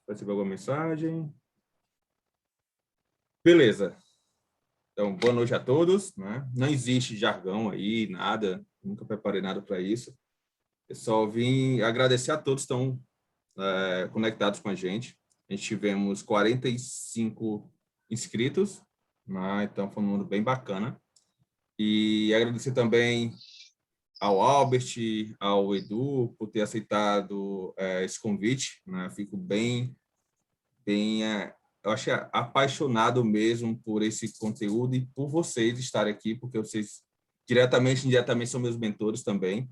receber alguma mensagem. Beleza. Então, boa noite a todos, né? Não existe jargão aí, nada. Nunca preparei nada para isso. Eu só vim agradecer a todos que estão conectados com a gente. A gente tivemos 45 inscritos, né? Então foi um número bem bacana. E agradecer também ao Albert, ao Edu, por ter aceitado esse convite, né? Fico eu acho apaixonado mesmo por esse conteúdo e por vocês estarem aqui, porque vocês diretamente e indiretamente são meus mentores também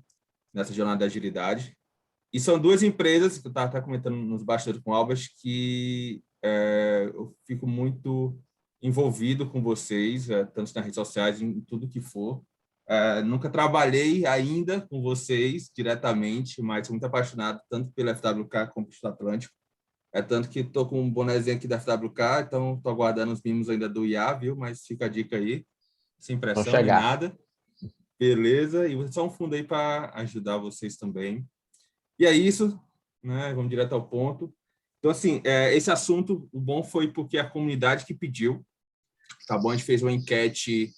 nessa jornada da agilidade. E são duas empresas, que eu estava até comentando nos bastidores com o Albert, que eu fico muito envolvido com vocês, tanto nas redes sociais, em tudo que for. Nunca trabalhei ainda com vocês diretamente, mas sou muito apaixonado tanto pela FWK como pelo Atlântico. Tanto que estou com um bonezinho aqui da FWK, então estou aguardando os mimos ainda do IA, viu? Mas fica a dica aí, sem Vão pressão nem chegar. nada. Beleza? E só um fundo aí para ajudar vocês também. E é isso, né? Vamos direto ao ponto. Então, assim, esse assunto, o bom foi porque a comunidade que pediu, tá bom? A gente fez uma enquete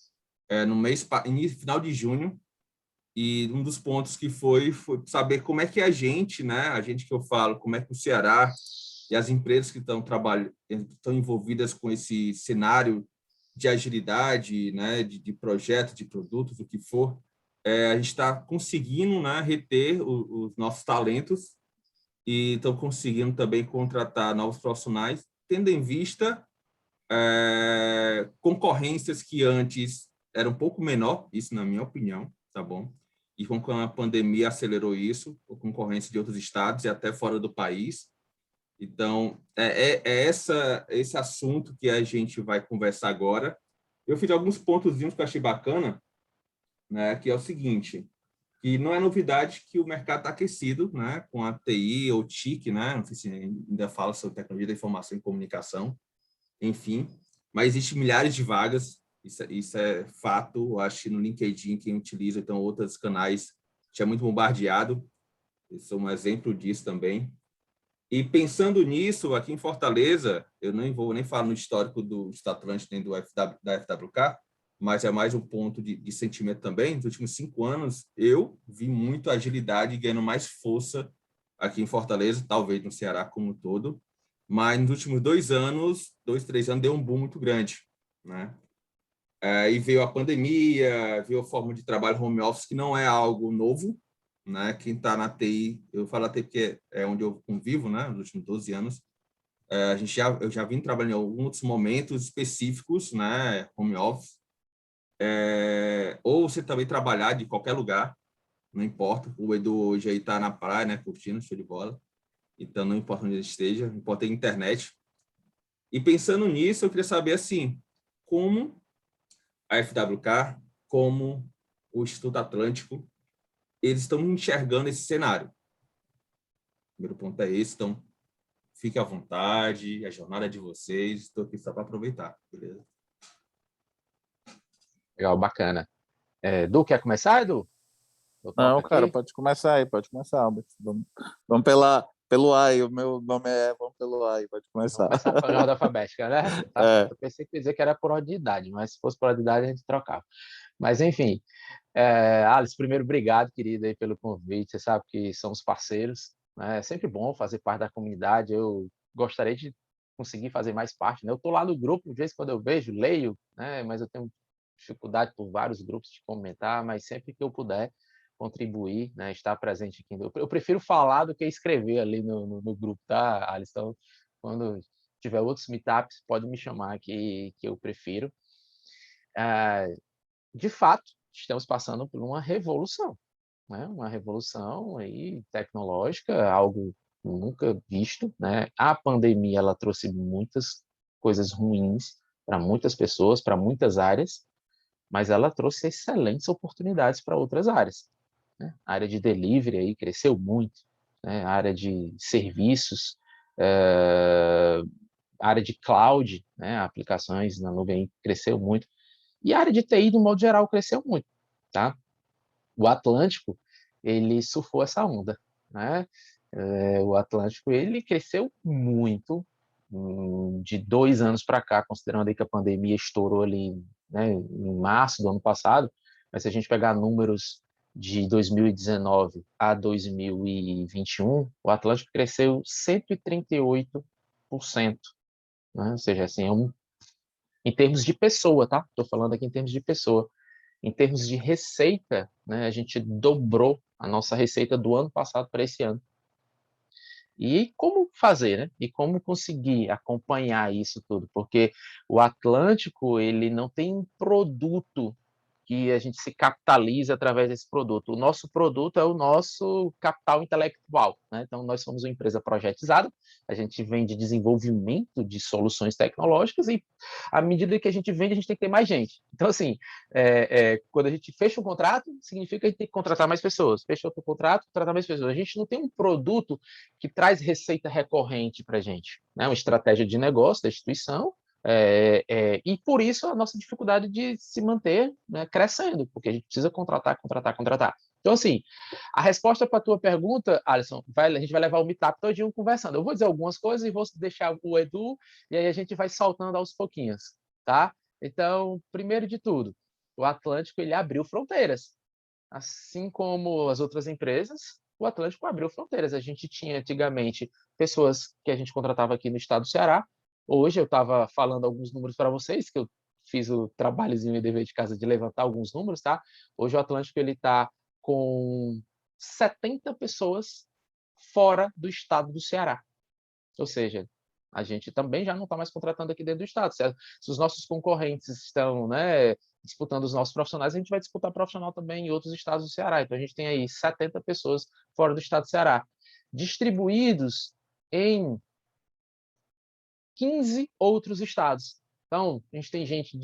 no final de junho, e um dos pontos que foi saber como é que a gente, né? A gente que eu falo, como é que o Ceará e as empresas que estão envolvidas com esse cenário de agilidade, né? De projetos, de produtos, o que for, a gente está conseguindo, né? Reter os nossos talentos e estão conseguindo também contratar novos profissionais, tendo em vista concorrências que antes eram um pouco menor, isso na minha opinião, tá bom? E com a pandemia acelerou isso, a concorrência de outros estados e até fora do país. Então, esse assunto que a gente vai conversar agora. Eu fiz alguns pontozinhos que eu achei bacana, né, que é o seguinte, que não é novidade que o mercado está aquecido, né, com a TI ou TIC, né, não sei se ainda fala sobre tecnologia da informação e comunicação, enfim, mas existem milhares de vagas, isso é fato, eu acho que no LinkedIn, quem utiliza, então, outros canais, já é muito bombardeado, eu sou um exemplo disso também. E pensando nisso, aqui em Fortaleza, eu nem vou nem falar no histórico do Atlântico nem da FWK, mas é mais um ponto de sentimento também. Nos últimos 5 anos, eu vi muito agilidade ganhando mais força aqui em Fortaleza, talvez no Ceará como um todo, mas nos últimos 2 anos, 2, 3 anos, deu um boom muito grande, né? E veio a pandemia, veio a forma de trabalho home office, que não é algo novo, né? Quem está na TI, eu falo até porque é onde eu convivo, né? Nos últimos 12 anos, eu já vim trabalhando em alguns momentos específicos, né? Home office, ou você também trabalhar de qualquer lugar, não importa. O Edu hoje aí está na praia, né? Curtindo, show de bola. Então, não importa onde ele esteja, importa a internet. E pensando nisso, eu queria saber, assim, como a FWK, como o Instituto Atlântico, eles estão enxergando esse cenário. O primeiro ponto é esse, então fique à vontade, a jornada é de vocês, estou aqui só para aproveitar, beleza? Legal, bacana. Edu, quer começar, Edu? Eu toco Não, cara, aqui. pode começar aí, Albert. Vamos pelo AI, o meu nome vamos pelo AI, pode Vamos começar. começar pela ordem alfabética, né? Tá certo. Eu pensei que ia dizer que era por ordem de idade, mas se fosse por ordem de idade, a gente trocava. Mas, enfim, Alice, primeiro, obrigado, querida, aí, pelo convite. Você sabe que somos parceiros, né? É sempre bom fazer parte da comunidade. Eu gostaria de conseguir fazer mais parte, né? Eu estou lá no grupo, de vez em quando eu vejo, leio, né? Mas eu tenho dificuldade por vários grupos de comentar, mas sempre que eu puder contribuir, né? Estar presente aqui. Eu prefiro falar do que escrever ali no grupo, tá, Alice? Então, quando tiver outros meetups, pode me chamar que eu prefiro. De fato, estamos passando por uma revolução, né? Uma revolução aí tecnológica, algo nunca visto, né? A pandemia ela trouxe muitas coisas ruins para muitas pessoas, para muitas áreas, mas ela trouxe excelentes oportunidades para outras áreas, né? A área de delivery aí cresceu muito, né? A área de serviços, a área de cloud, né? Aplicações na nuvem cresceu muito. E a área de TI, no modo geral, cresceu muito, tá? O Atlântico, ele surfou essa onda, né? O Atlântico ele cresceu muito de 2 anos para cá, considerando aí que a pandemia estourou ali, né, em março do ano passado, mas se a gente pegar números de 2019 a 2021, o Atlântico cresceu 138%, né? Ou seja, assim, em termos de pessoa, tá? Estou falando aqui em termos de pessoa. Em termos de receita, né, a gente dobrou a nossa receita do ano passado para esse ano. E como fazer, né? E como conseguir acompanhar isso tudo? Porque o Atlântico, ele não tem um produto que a gente se capitaliza através desse produto. O nosso produto é o nosso capital intelectual, né? Então, nós somos uma empresa projetizada, a gente vende desenvolvimento de soluções tecnológicas e, à medida que a gente vende, a gente tem que ter mais gente. Então, assim, quando a gente fecha um contrato, significa que a gente tem que contratar mais pessoas. Fecha outro contrato, contratar mais pessoas. A gente não tem um produto que traz receita recorrente para a gente, né? Uma estratégia de negócio da instituição, e por isso a nossa dificuldade de se manter, né, crescendo, porque a gente precisa contratar, contratar, contratar. Então, assim, a resposta para a tua pergunta, Alisson, a gente vai levar o meetup todinho conversando. Eu vou dizer algumas coisas e vou deixar o Edu, e aí a gente vai saltando aos pouquinhos, tá? Então, primeiro de tudo, o Atlântico ele abriu fronteiras. Assim como as outras empresas, o Atlântico abriu fronteiras. A gente tinha antigamente pessoas que a gente contratava aqui no estado do Ceará. Hoje eu estava falando alguns números para vocês, que eu fiz o trabalhozinho e dever de casa de levantar alguns números, tá? Hoje o Atlântico ele está com 70 pessoas fora do estado do Ceará. Ou seja, a gente também já não está mais contratando aqui dentro do estado. Se os nossos concorrentes estão, né, disputando os nossos profissionais, a gente vai disputar profissional também em outros estados do Ceará. Então a gente tem aí 70 pessoas fora do estado do Ceará, distribuídos em 15 outros estados. Então, a gente tem gente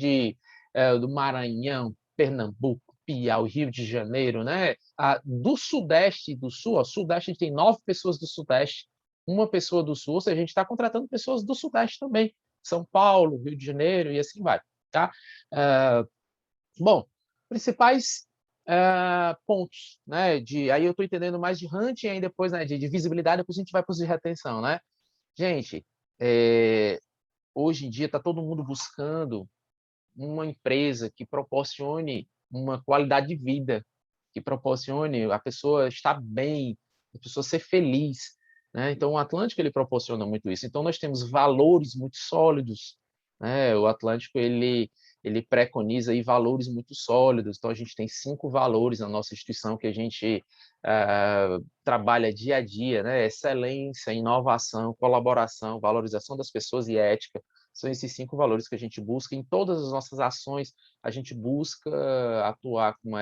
do Maranhão, Pernambuco, Piauí, Rio de Janeiro, né? Do Sudeste e do Sul. O Sudeste a gente tem 9 pessoas do Sudeste, uma pessoa do Sul, ou seja, a gente está contratando pessoas do Sudeste também. São Paulo, Rio de Janeiro e assim vai. Tá? Bom, principais pontos, né? Aí eu estou entendendo mais de hunting, aí depois, né, de visibilidade, depois a gente vai para os de retenção, né? Gente, hoje em dia está todo mundo buscando uma empresa que proporcione uma qualidade de vida, que proporcione a pessoa estar bem, a pessoa ser feliz, né? Então, o Atlântico ele proporciona muito isso. Então, nós temos valores muito sólidos, né? O Atlântico ele preconiza aí valores muito sólidos. Então, a gente tem 5 valores na nossa instituição que a gente trabalha dia a dia, né? Excelência, inovação, colaboração, valorização das pessoas e ética. São esses 5 valores que a gente busca em todas as nossas ações. A gente busca atuar com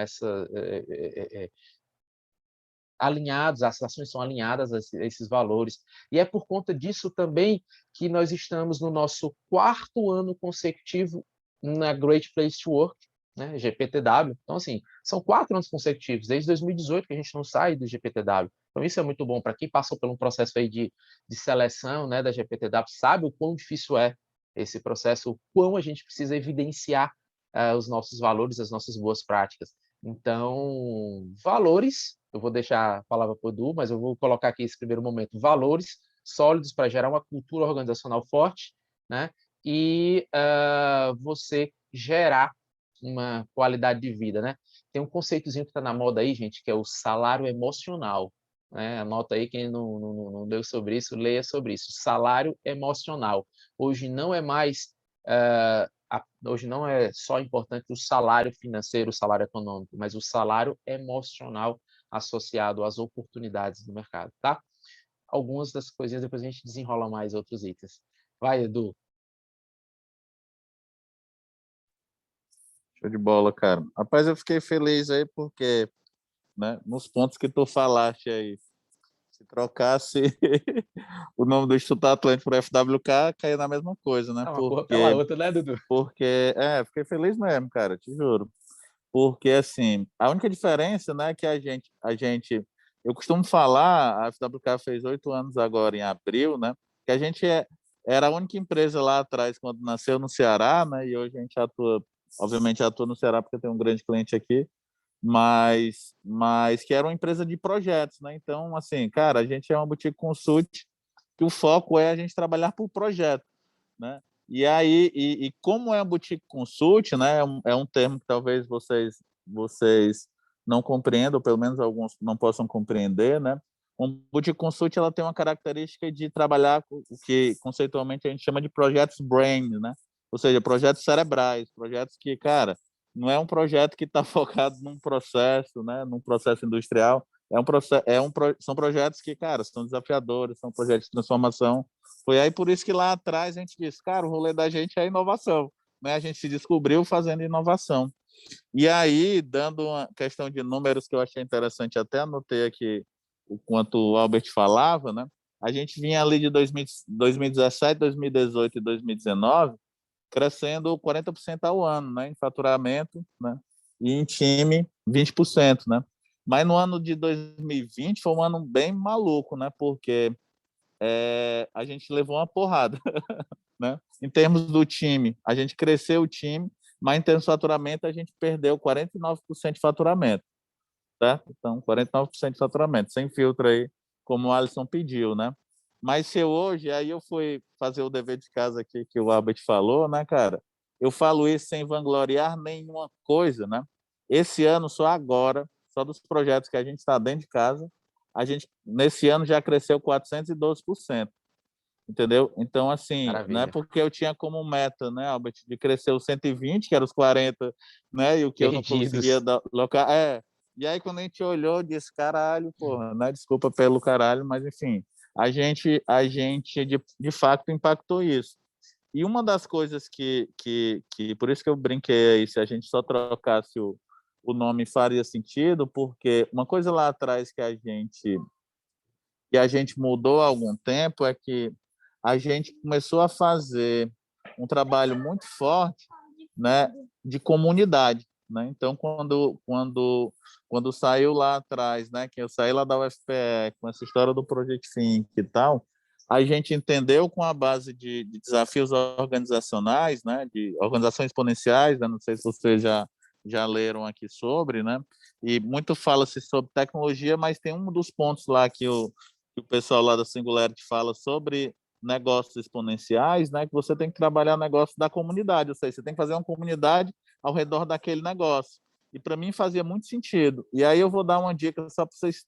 alinhados, as ações são alinhadas a esses valores. E é por conta disso também que nós estamos no nosso 4º ano consecutivo na Great Place to Work, né, GPTW. Então, assim, são 4 anos consecutivos, desde 2018 que a gente não sai do GPTW. Então, isso é muito bom para quem passou por um processo aí de seleção, né, da GPTW, sabe o quão difícil é esse processo, o quão a gente precisa evidenciar os nossos valores, as nossas boas práticas. Então, valores, eu vou deixar a palavra para o Edu, mas eu vou colocar aqui esse primeiro momento, valores sólidos para gerar uma cultura organizacional forte, né? E você gerar uma qualidade de vida, né? Tem um conceitozinho que está na moda aí, gente, que é o salário emocional, né? Anota aí, quem não leu sobre isso, leia sobre isso. Salário emocional. Hoje não é mais hoje não é só importante o salário financeiro, o salário econômico, mas o salário emocional associado às oportunidades do mercado, tá? Algumas das coisinhas depois a gente desenrola mais outros itens. Vai, Edu. Show de bola, cara. Rapaz, eu fiquei feliz aí porque, né, nos pontos que tu falaste aí, se trocasse o nome do Instituto Atlântico por FWK, caía na mesma coisa, né? É uma porra pela outra, né, Dudu? Fiquei feliz mesmo, cara, te juro. Porque, assim, a única diferença, né, que eu costumo falar, a FWK fez 8 anos agora em abril, né, que a gente era a única empresa lá atrás, quando nasceu no Ceará, né, e hoje a gente atua, obviamente atua no Ceará porque tem um grande cliente aqui, mas que era uma empresa de projetos, né? Então, assim, cara, a gente é uma boutique consult que o foco é a gente trabalhar por projeto, né? E aí, como é um boutique consult, né? É um termo que talvez vocês não compreendam, ou pelo menos alguns não possam compreender, né? Um boutique consult ela tem uma característica de trabalhar com o que conceitualmente a gente chama de projetos brain, né? Ou seja, projetos cerebrais, projetos que, cara, não é um projeto que está focado num processo, né? Num processo industrial. São projetos que, cara, são desafiadores, são projetos de transformação. Foi aí por isso que lá atrás a gente disse, cara, o rolê da gente é inovação, né? A gente se descobriu fazendo inovação. E aí, dando uma questão de números que eu achei interessante, até anotei aqui o quanto o Albert falava, né? A gente vinha ali de 2017, 2018 e 2019 crescendo 40% ao ano, né? Em faturamento, né? E em time, 20%, né? Mas no ano de 2020 foi um ano bem maluco, né? Porque a gente levou uma porrada, né? Em termos do time, a gente cresceu o time, mas em termos de faturamento, a gente perdeu 49% de faturamento, certo? Então, 49% de faturamento, sem filtro aí, como o Alisson pediu, né? Mas se hoje, aí eu fui fazer o dever de casa aqui que o Albert falou, né, cara? Eu falo isso sem vangloriar nenhuma coisa, né? Esse ano, só agora, só dos projetos que a gente está dentro de casa, a gente, nesse ano, já cresceu 412%. Entendeu? Então, assim, não é Maravilha. porque eu tinha como meta, né, Albert, de crescer os 120, que era os 40, né, e o que eu não conseguia Perdidos. locar. E aí, quando a gente olhou, disse, caralho, porra, né, desculpa pelo caralho, mas, enfim, a gente de fato impactou isso. E uma das coisas por isso que eu brinquei aí, se a gente só trocasse o nome faria sentido, porque uma coisa lá atrás que a gente mudou há algum tempo é que a gente começou a fazer um trabalho muito forte, né, de comunidade, né? Então, quando saiu lá atrás, né, que eu saí lá da UFPE com essa história do Project Think e tal, a gente entendeu com a base de desafios organizacionais, né, de organizações exponenciais, né, não sei se vocês já leram aqui sobre, né? E muito fala-se sobre tecnologia, mas tem um dos pontos lá que o pessoal lá da Singularity fala sobre negócios exponenciais, né? Que você tem que trabalhar o negócio da comunidade, ou seja, você tem que fazer uma comunidade ao redor daquele negócio. E para mim fazia muito sentido. E aí eu vou dar uma dica só para vocês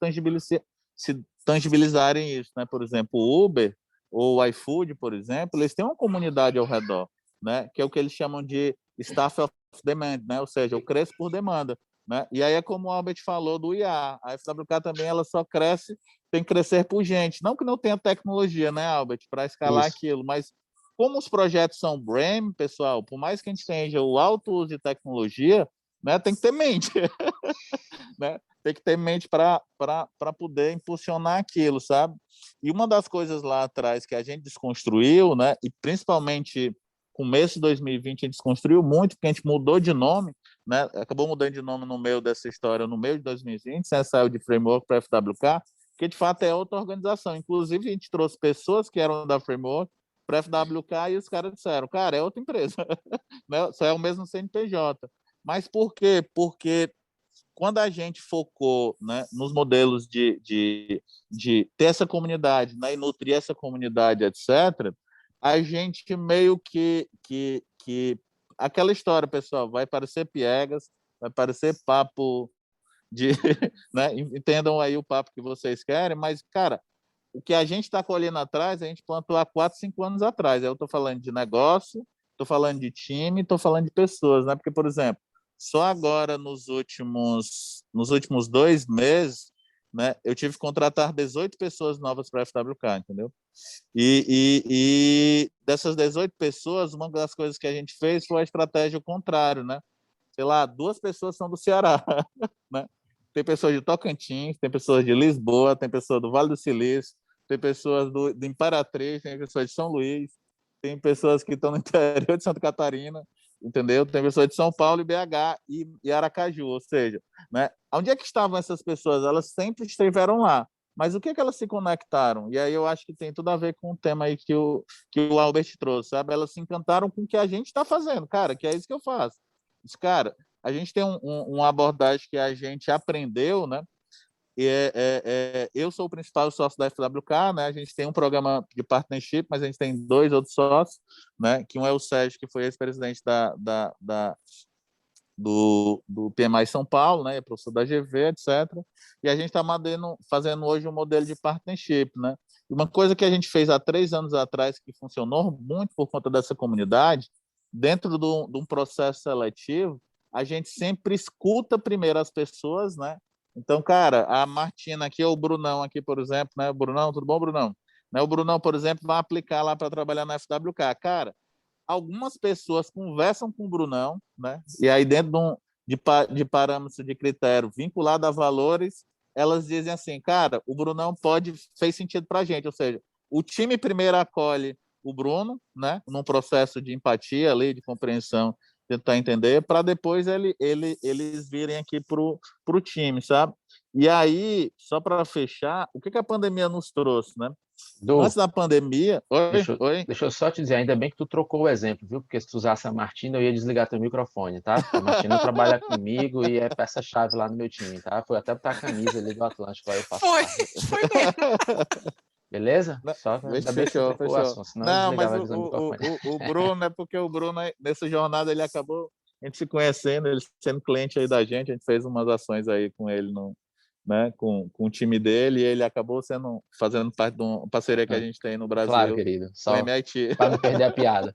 se tangibilizarem isso, né? Por exemplo, o Uber ou o iFood, por exemplo, eles têm uma comunidade ao redor, né? Que é o que eles chamam de staff of demand, né? Ou seja, o cresce por demanda. Né? E aí é como o Albert falou do IA. A FWK também ela só cresce, tem que crescer por gente. Não que não tenha tecnologia, né, Albert, para escalar Isso. aquilo, mas como os projetos são BRAM, pessoal, por mais que a gente tenha o alto uso de tecnologia, né, tem que ter mente. Né? Tem que ter mente para poder impulsionar aquilo, sabe? E uma das coisas lá atrás que a gente desconstruiu, né, e principalmente começo de 2020 a gente desconstruiu muito, porque a gente mudou de nome, né? Acabou mudando de nome no meio dessa história, no meio de 2020, né? Saiu de Framework para FWK, que de fato é outra organização. Inclusive, a gente trouxe pessoas que eram da Framework para FWK e os caras disseram, cara, é outra empresa, né? Só é o mesmo CNPJ. Mas por quê? Porque quando a gente focou, né, nos modelos de ter essa comunidade, né, e nutrir essa comunidade, etc., a gente meio que aquela história, pessoal, vai parecer piegas, vai parecer papo de, né, entendam aí o papo que vocês querem, mas, cara, o que a gente está colhendo atrás, a gente plantou há 4, 5 anos atrás. Eu estou falando de negócio, estou falando de time, estou falando de pessoas, né? Porque, por exemplo, só agora nos últimos 2 meses, né, eu tive que contratar 18 pessoas novas para a FWK, entendeu? E dessas 18 pessoas, uma das coisas que a gente fez foi a estratégia contrária, né? Sei lá, 2 pessoas são do Ceará, né? Tem pessoas de Tocantins, tem pessoas de Lisboa, tem pessoas do Vale do Silício, tem pessoas do Imperatriz, tem pessoas de São Luís, tem pessoas que estão no interior de Santa Catarina, entendeu? Tem pessoas de São Paulo e BH e Aracaju, ou seja, né? Onde é que estavam essas pessoas? Elas sempre estiveram lá. Mas o que é que elas se conectaram? E aí eu acho que tem tudo a ver com o tema aí que o Albert trouxe, sabe? Elas se encantaram com o que a gente está fazendo, cara, que é isso que eu faço. Cara, a gente tem uma abordagem que a gente aprendeu, né? E eu sou o principal sócio da FWK, né? A gente tem um programa de partnership, mas a gente tem 2 outros sócios, né? Que um é o Sérgio, que foi ex-presidente do PMI São Paulo, né? É professor da GV, etc. E a gente está fazendo hoje um modelo de partnership, né? E uma coisa que a gente fez há 3 anos atrás, que funcionou muito por conta dessa comunidade, dentro de um processo seletivo, a gente sempre escuta primeiro as pessoas, né? Então, cara, a Martina aqui, ou o Brunão aqui, por exemplo, né? Brunão, tudo bom, Brunão? Né? O Brunão, por exemplo, vai aplicar lá para trabalhar na FWK. Cara, algumas pessoas conversam com o Brunão, né? E aí, dentro de parâmetros de critério vinculado a valores, elas dizem assim, cara, o Brunão fez sentido para a gente, ou seja, o time primeiro acolhe o Bruno, né? Num processo de empatia ali, de compreensão, tentar entender, para depois eles virem aqui para o time, sabe? E aí, só para fechar, o que a pandemia nos trouxe, né? Antes da pandemia... Oi? Deixa eu só te dizer, ainda bem que tu trocou o exemplo, viu? Porque se tu usasse a Martina, eu ia desligar teu microfone, tá? A Martina trabalha comigo e é peça-chave lá no meu time, tá? Foi até botar a camisa ali do Atlântico, aí eu faço parte. Foi mesmo. Beleza? Não, Só ainda bem que tu trocou o assunto, senão eu não, mas desligava o microfone. o Bruno, é porque o Bruno, nessa jornada, ele acabou a gente se conhecendo, ele sendo cliente aí da gente, a gente fez umas ações aí com ele, né, com o time dele, e ele acabou fazendo parte de uma parceria que a gente tem no Brasil, claro, querido, com o só MIT. para não perder a piada.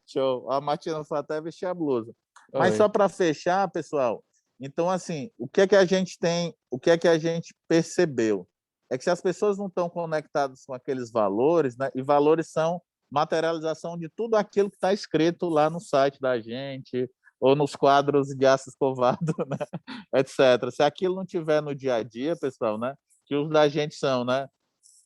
Show. A Martina foi até vestir a blusa. Oi. Mas só para fechar, pessoal, então, assim, o que é que a gente tem, o que é que a gente percebeu? É que se as pessoas não estão conectadas com aqueles valores, né, e valores são materialização de tudo aquilo que está escrito lá no site da gente, ou nos quadros de aço escovado, né, etc. Se aquilo não tiver no dia a dia, pessoal, né, que os da gente são, né,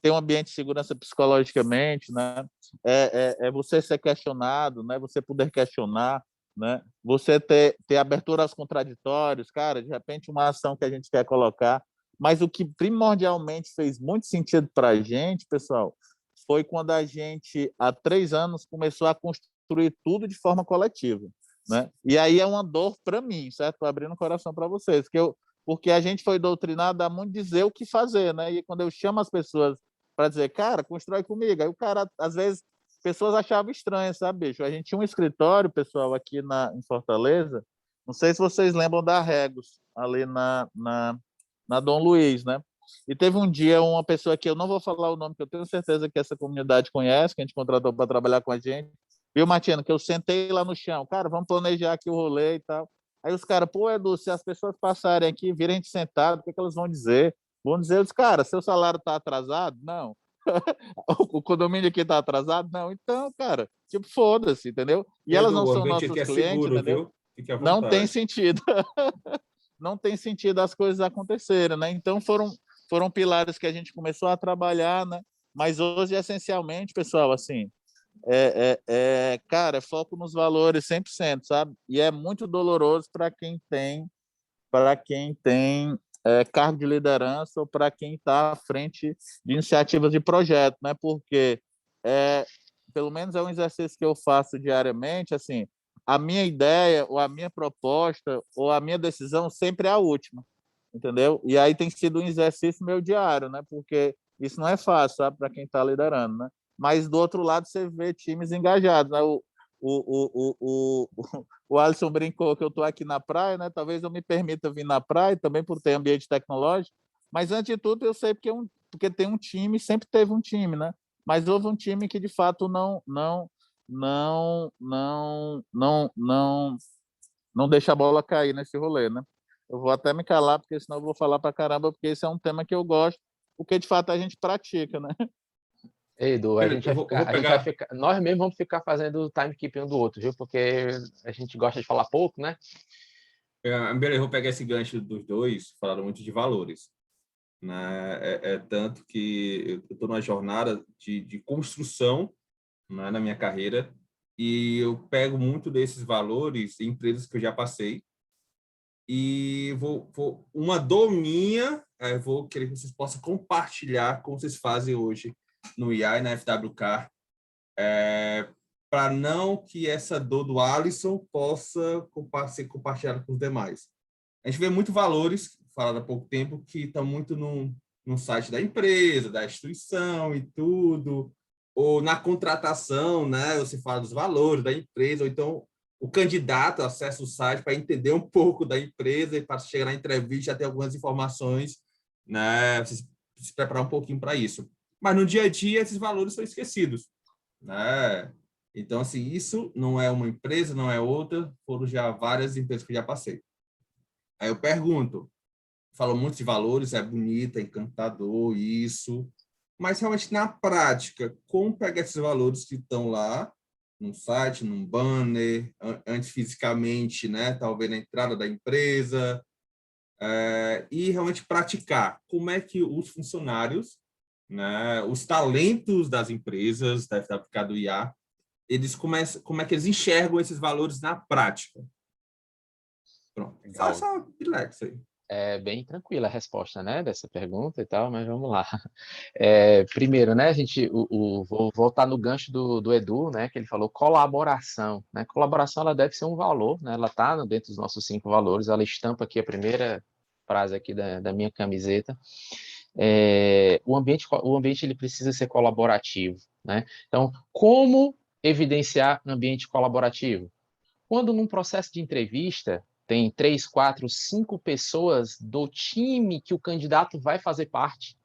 ter um ambiente de segurança psicologicamente, né, é você ser questionado, né, você poder questionar, né, você ter abertura aos contraditórios, cara, de repente uma ação que a gente quer colocar, mas o que primordialmente fez muito sentido para a gente, pessoal, foi quando a gente, há 3 anos, começou a construir tudo de forma coletiva, né? E aí é uma dor para mim, certo? Estou abrindo o coração para vocês, porque a gente foi doutrinado a muito dizer o que fazer, né? E quando eu chamo as pessoas para dizer, cara, constrói comigo, aí o cara, às vezes, pessoas achavam estranho, sabe, bicho? A gente tinha um escritório, pessoal, aqui em Fortaleza, não sei se vocês lembram da Regos, ali na Dom Luiz, né? E teve um dia uma pessoa que eu não vou falar o nome, que eu tenho certeza que essa comunidade conhece, que a gente contratou para trabalhar com a gente, viu, Martina, que eu sentei lá no chão, cara, vamos planejar aqui o rolê e tal. Aí os caras, pô, Edu, se as pessoas passarem aqui, virem a gente sentado, o que elas vão dizer? Vão dizer, cara, seu salário está atrasado? Não. O condomínio aqui está atrasado? Não. Então, cara, tipo, foda-se, entendeu? E elas não são nossos clientes, seguro, entendeu? Viu? Fique à Não vontade. tem sentido. Não tem sentido as coisas acontecerem, né? Então, foram pilares que a gente começou a trabalhar, né? Mas hoje, essencialmente, pessoal, assim, cara, foco nos valores 100%, sabe? E é muito doloroso para quem tem cargo de liderança ou para quem está à frente de iniciativas de projeto, né? Porque pelo menos é um exercício que eu faço diariamente, assim, a minha ideia ou a minha proposta ou a minha decisão sempre é a última, entendeu? E aí tem sido um exercício meu diário, né? Porque isso não é fácil, sabe, para quem está liderando, né? Mas do outro lado você vê times engajados, né? O Alisson brincou que eu estou aqui na praia, né? Talvez eu me permita vir na praia também por ter ambiente tecnológico, mas antes de tudo eu sei porque tem um time, sempre teve um time, né? Mas houve um time que de fato não deixa a bola cair nesse rolê, né? Eu vou até me calar, porque senão eu vou falar para caramba, porque esse é um tema que eu gosto, porque de fato a gente pratica, né? Edu, a gente vai ficar, nós mesmos vamos ficar fazendo o timekeeping um do outro, viu? Porque a gente gosta de falar pouco, né? Beleza, eu vou pegar esse gancho dos dois, falaram muito de valores, né? Tanto que eu estou numa jornada de construção, né, na minha carreira, e eu pego muito desses valores em empresas que eu já passei, e uma dor minha, vou querer que vocês possam compartilhar como vocês fazem hoje no IA e na FWK, para não que essa dor do Alisson possa ser compartilhada com os demais. A gente vê muito valores, falado há pouco tempo, que estão muito no site da empresa, da instituição e tudo, ou na contratação, né? Você fala dos valores da empresa, ou então o candidato acessa o site para entender um pouco da empresa e para chegar na entrevista já ter algumas informações, né? Se preparar um pouquinho para isso. Mas no dia a dia esses valores são esquecidos, né? Então, assim, isso não é uma empresa, não é outra, foram já várias empresas que eu já passei. Aí eu pergunto, falou muito de valores, é bonito, é encantador, isso, mas realmente na prática, como pegar esses valores que estão lá, num site, num banner, antes fisicamente, né, talvez na entrada da empresa, e realmente praticar? Como é que os funcionários, né, os talentos das empresas, da FWK do IA, como é que eles enxergam esses valores na prática? Pronto, só relax aí. É bem tranquila a resposta, né, dessa pergunta e tal, mas vamos lá. Primeiro, né, vou voltar no gancho do Edu, né, que ele falou colaboração, né, colaboração ela deve ser um valor, né, ela está dentro dos nossos 5 valores, ela estampa aqui a primeira frase aqui da minha camiseta. O ambiente ele precisa ser colaborativo, né, então como evidenciar ambiente colaborativo? Quando num processo de entrevista tem 3, 4, 5 pessoas do time que o candidato vai fazer parte,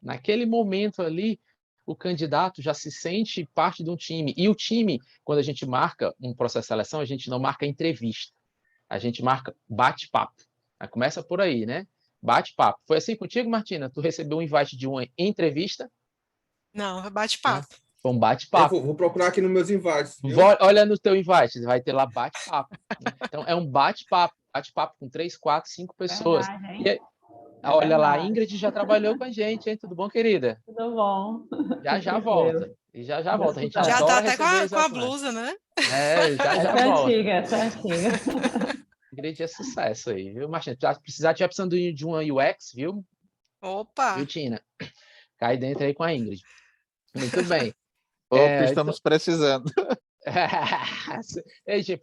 naquele momento ali, o candidato já se sente parte de um time. E o time, quando a gente marca um processo de seleção, a gente não marca entrevista, a gente marca bate-papo. Começa por aí, né? Bate-papo. Foi assim contigo, Martina? Tu recebeu um invite de uma entrevista? Não, Né? bate-papo. Foi um Eu bate-papo. vou procurar aqui nos meus invites, viu? Olha no teu invite, vai ter lá bate-papo. Né? Então, é um bate-papo com 3, 4, 5 pessoas. Verdade, E aí, olha lá, a Ingrid já trabalhou com a gente, hein? Tudo bom, querida? Tudo bom. Já volta. E já volta. A gente Já adora tá até receber com a blusa, né? já Essa é volta. antiga, essa é antiga. Ingrid é sucesso aí, viu, Martina? Se precisar, tiver precisando de uma UX, viu? Opa! Viu, Tina? Cai dentro aí com a Ingrid. Muito bem. Opa, estamos precisando. Ei, gente,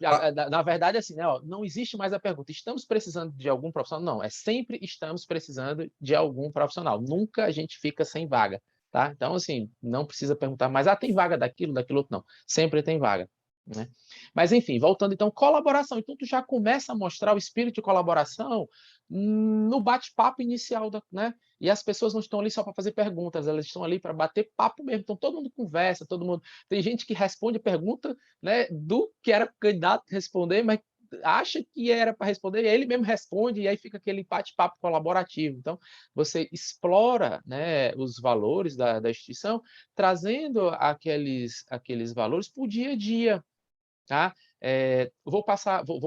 na verdade, assim, né, ó, não existe mais a pergunta, estamos precisando de algum profissional? Não, é sempre estamos precisando de algum profissional. Nunca a gente fica sem vaga, tá? Então, assim, não precisa perguntar mais, tem vaga daquilo outro, não. Sempre tem vaga, né? Mas, enfim, voltando, então, colaboração. Então, tu já começa a mostrar o espírito de colaboração no bate-papo inicial, né? E as pessoas não estão ali só para fazer perguntas, elas estão ali para bater papo mesmo. Então, todo mundo conversa, todo mundo... Tem gente que responde a pergunta, né, do que era o candidato responder, mas acha que era para responder, e ele mesmo responde, e aí fica aquele bate-papo colaborativo. Então, você explora, né, os valores da instituição, trazendo aqueles valores para o dia a dia. Tá? Vou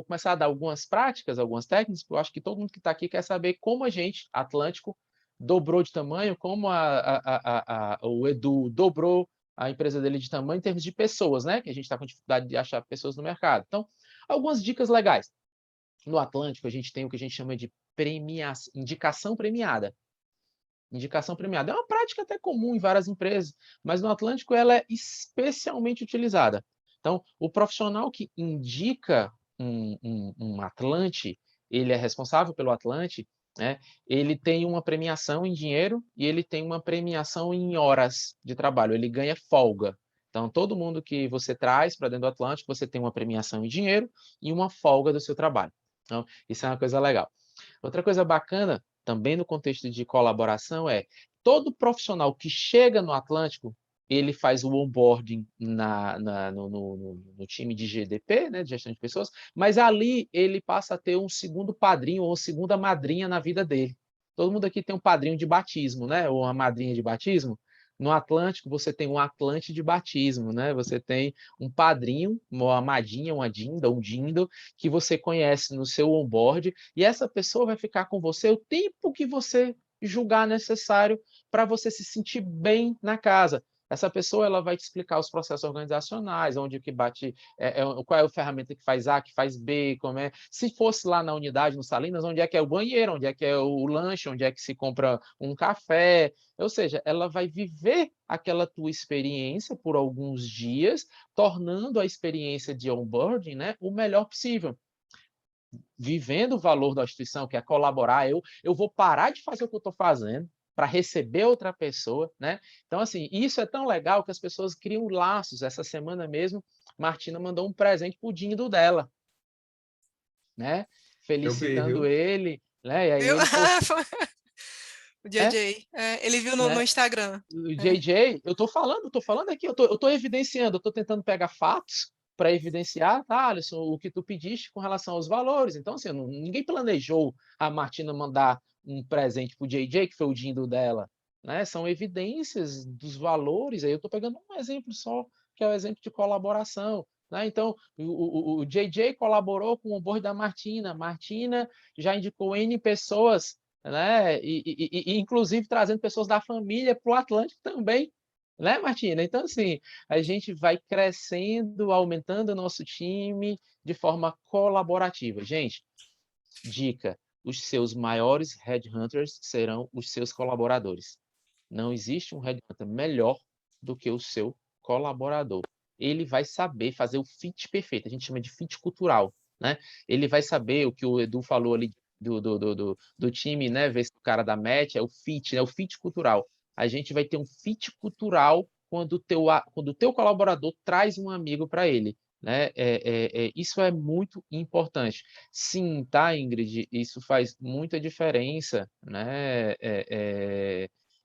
começar a dar algumas práticas, algumas técnicas, porque eu acho que todo mundo que está aqui quer saber como a gente, Atlântico, dobrou de tamanho, como o Edu dobrou a empresa dele de tamanho em termos de pessoas, né? Que a gente está com dificuldade de achar pessoas no mercado. Então, algumas dicas legais. No Atlântico, a gente tem o que a gente chama de indicação premiada. Indicação premiada é uma prática até comum em várias empresas, mas no Atlântico ela é especialmente utilizada. Então, o profissional que indica um Atlante, ele é responsável pelo Atlante, né? Ele tem uma premiação em dinheiro e ele tem uma premiação em horas de trabalho, ele ganha folga. Então, todo mundo que você traz para dentro do Atlântico, você tem uma premiação em dinheiro e uma folga do seu trabalho. Então, isso é uma coisa legal. Outra coisa bacana, também no contexto de colaboração, é todo profissional que chega no Atlântico, ele faz o onboarding no time de GDP, né, de gestão de pessoas, mas ali ele passa a ter um segundo padrinho ou segunda madrinha na vida dele. Todo mundo aqui tem um padrinho de batismo, né, ou uma madrinha de batismo. No Atlântico, você tem um Atlante de batismo, né? Você tem um padrinho, uma madinha, uma dinda, um dindo, que você conhece no seu onboard, e essa pessoa vai ficar com você o tempo que você julgar necessário para você se sentir bem na casa. Essa pessoa ela vai te explicar os processos organizacionais, onde que bate, qual é a ferramenta que faz A, que faz B, como é. Se fosse lá na unidade, no Salinas, onde é que é o banheiro, onde é que é o lanche, onde é que se compra um café. Ou seja, ela vai viver aquela tua experiência por alguns dias, tornando a experiência de onboarding, né, o melhor possível. Vivendo o valor da instituição, que é colaborar, eu vou parar de fazer o que eu estou fazendo para receber outra pessoa, né? Então, assim, isso é tão legal que as pessoas criam laços. Essa semana mesmo, Martina mandou um presente pro Dindo dela, né? Eu vi, Felicitando viu? ele, né? E aí Viu? ele postou, O né? JJ. Ele viu no né? Instagram. O Né? JJ, eu tô falando aqui, eu tô evidenciando, eu tô tentando pegar fatos para evidenciar, tá, Alisson, o que tu pediste com relação aos valores. Então, assim, ninguém planejou a Martina mandar um presente pro JJ, que foi o dindo dela, né? São evidências dos valores. Aí eu tô pegando um exemplo só, que é o exemplo de colaboração. Né? Então, o JJ colaborou com o board da Martina. Martina já indicou N pessoas, né? E inclusive trazendo pessoas da família para o Atlântico também, né, Martina? Então, assim, a gente vai crescendo, aumentando o nosso time de forma colaborativa. Gente, dica: os seus maiores headhunters serão os seus colaboradores. Não existe um headhunter melhor do que o seu colaborador. Ele vai saber fazer o fit perfeito, a gente chama de fit cultural, né? Ele vai saber o que o Edu falou ali do time, né? Ver se o cara da match é o fit, né? O fit cultural. A gente vai ter um fit cultural quando o teu colaborador traz um amigo para ele. Né? Isso é muito importante. Sim, tá, Ingrid? Isso faz muita diferença, né?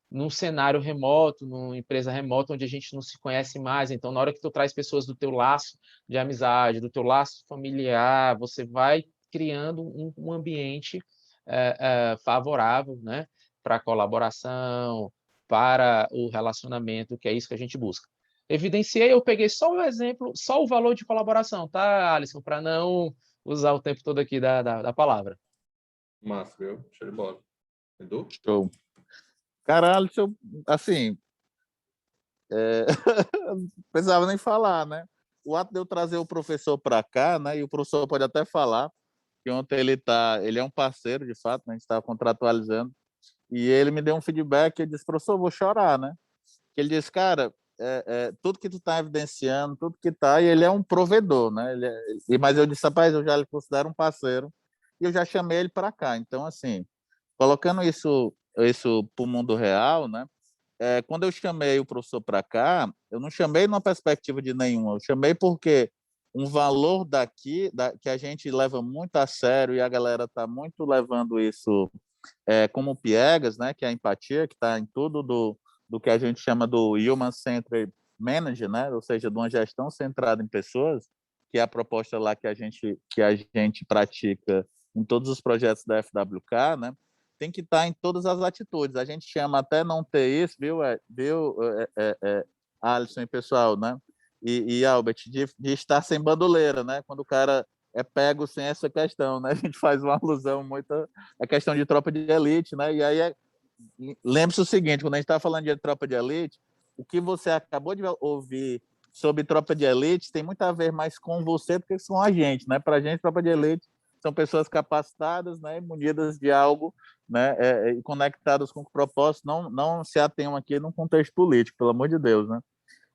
Num cenário remoto, numa empresa remota onde a gente não se conhece mais. Então, na hora que tu traz pessoas do teu laço de amizade, do teu laço familiar, você vai criando um ambiente favorável, né? Para a colaboração, para o relacionamento, que é isso que a gente busca. Evidenciei, eu peguei só o exemplo, só o valor de colaboração, tá, Alisson? Para não usar o tempo todo aqui da palavra. Massa, viu? Show de bola. Edu? Show. Caralho, assim, não precisava nem falar, né? O ato de eu trazer o professor para cá, né? E o professor pode até falar que ontem ele é um parceiro, de fato, né? A gente estava contratualizando, e ele me deu um feedback, ele disse, professor, eu vou chorar, né? Que ele disse, cara, tudo que tu está evidenciando, tudo que tá, e ele é um provedor, né? Mas eu disse, rapaz, eu já lhe considero um parceiro, e eu já chamei ele para cá. Então, assim, colocando isso para o mundo real, né? Quando eu chamei o professor para cá, eu não chamei numa perspectiva de nenhuma, eu chamei porque um valor daqui, que a gente leva muito a sério e a galera está muito levando isso como piegas, né, que é a empatia, que está em tudo do que a gente chama do Human Centered Management, né, ou seja, de uma gestão centrada em pessoas, que é a proposta lá que a gente pratica em todos os projetos da FWK, né, tem que estar em todas as atitudes. A gente chama até não ter isso, viu, Alisson e pessoal, né? E Albert, de estar sem bandoleira, né? Quando o cara é pego sem essa questão, né? A gente faz uma alusão muito à questão de tropa de elite, né? E aí lembre-se o seguinte, quando a gente está falando de tropa de elite, o que você acabou de ouvir sobre tropa de elite tem muito a ver mais com você do que com a gente, né? Para a gente, tropa de elite são pessoas capacitadas, né? Munidas de algo, né? E conectadas com o propósito, não se atenham aqui num contexto político, pelo amor de Deus, né?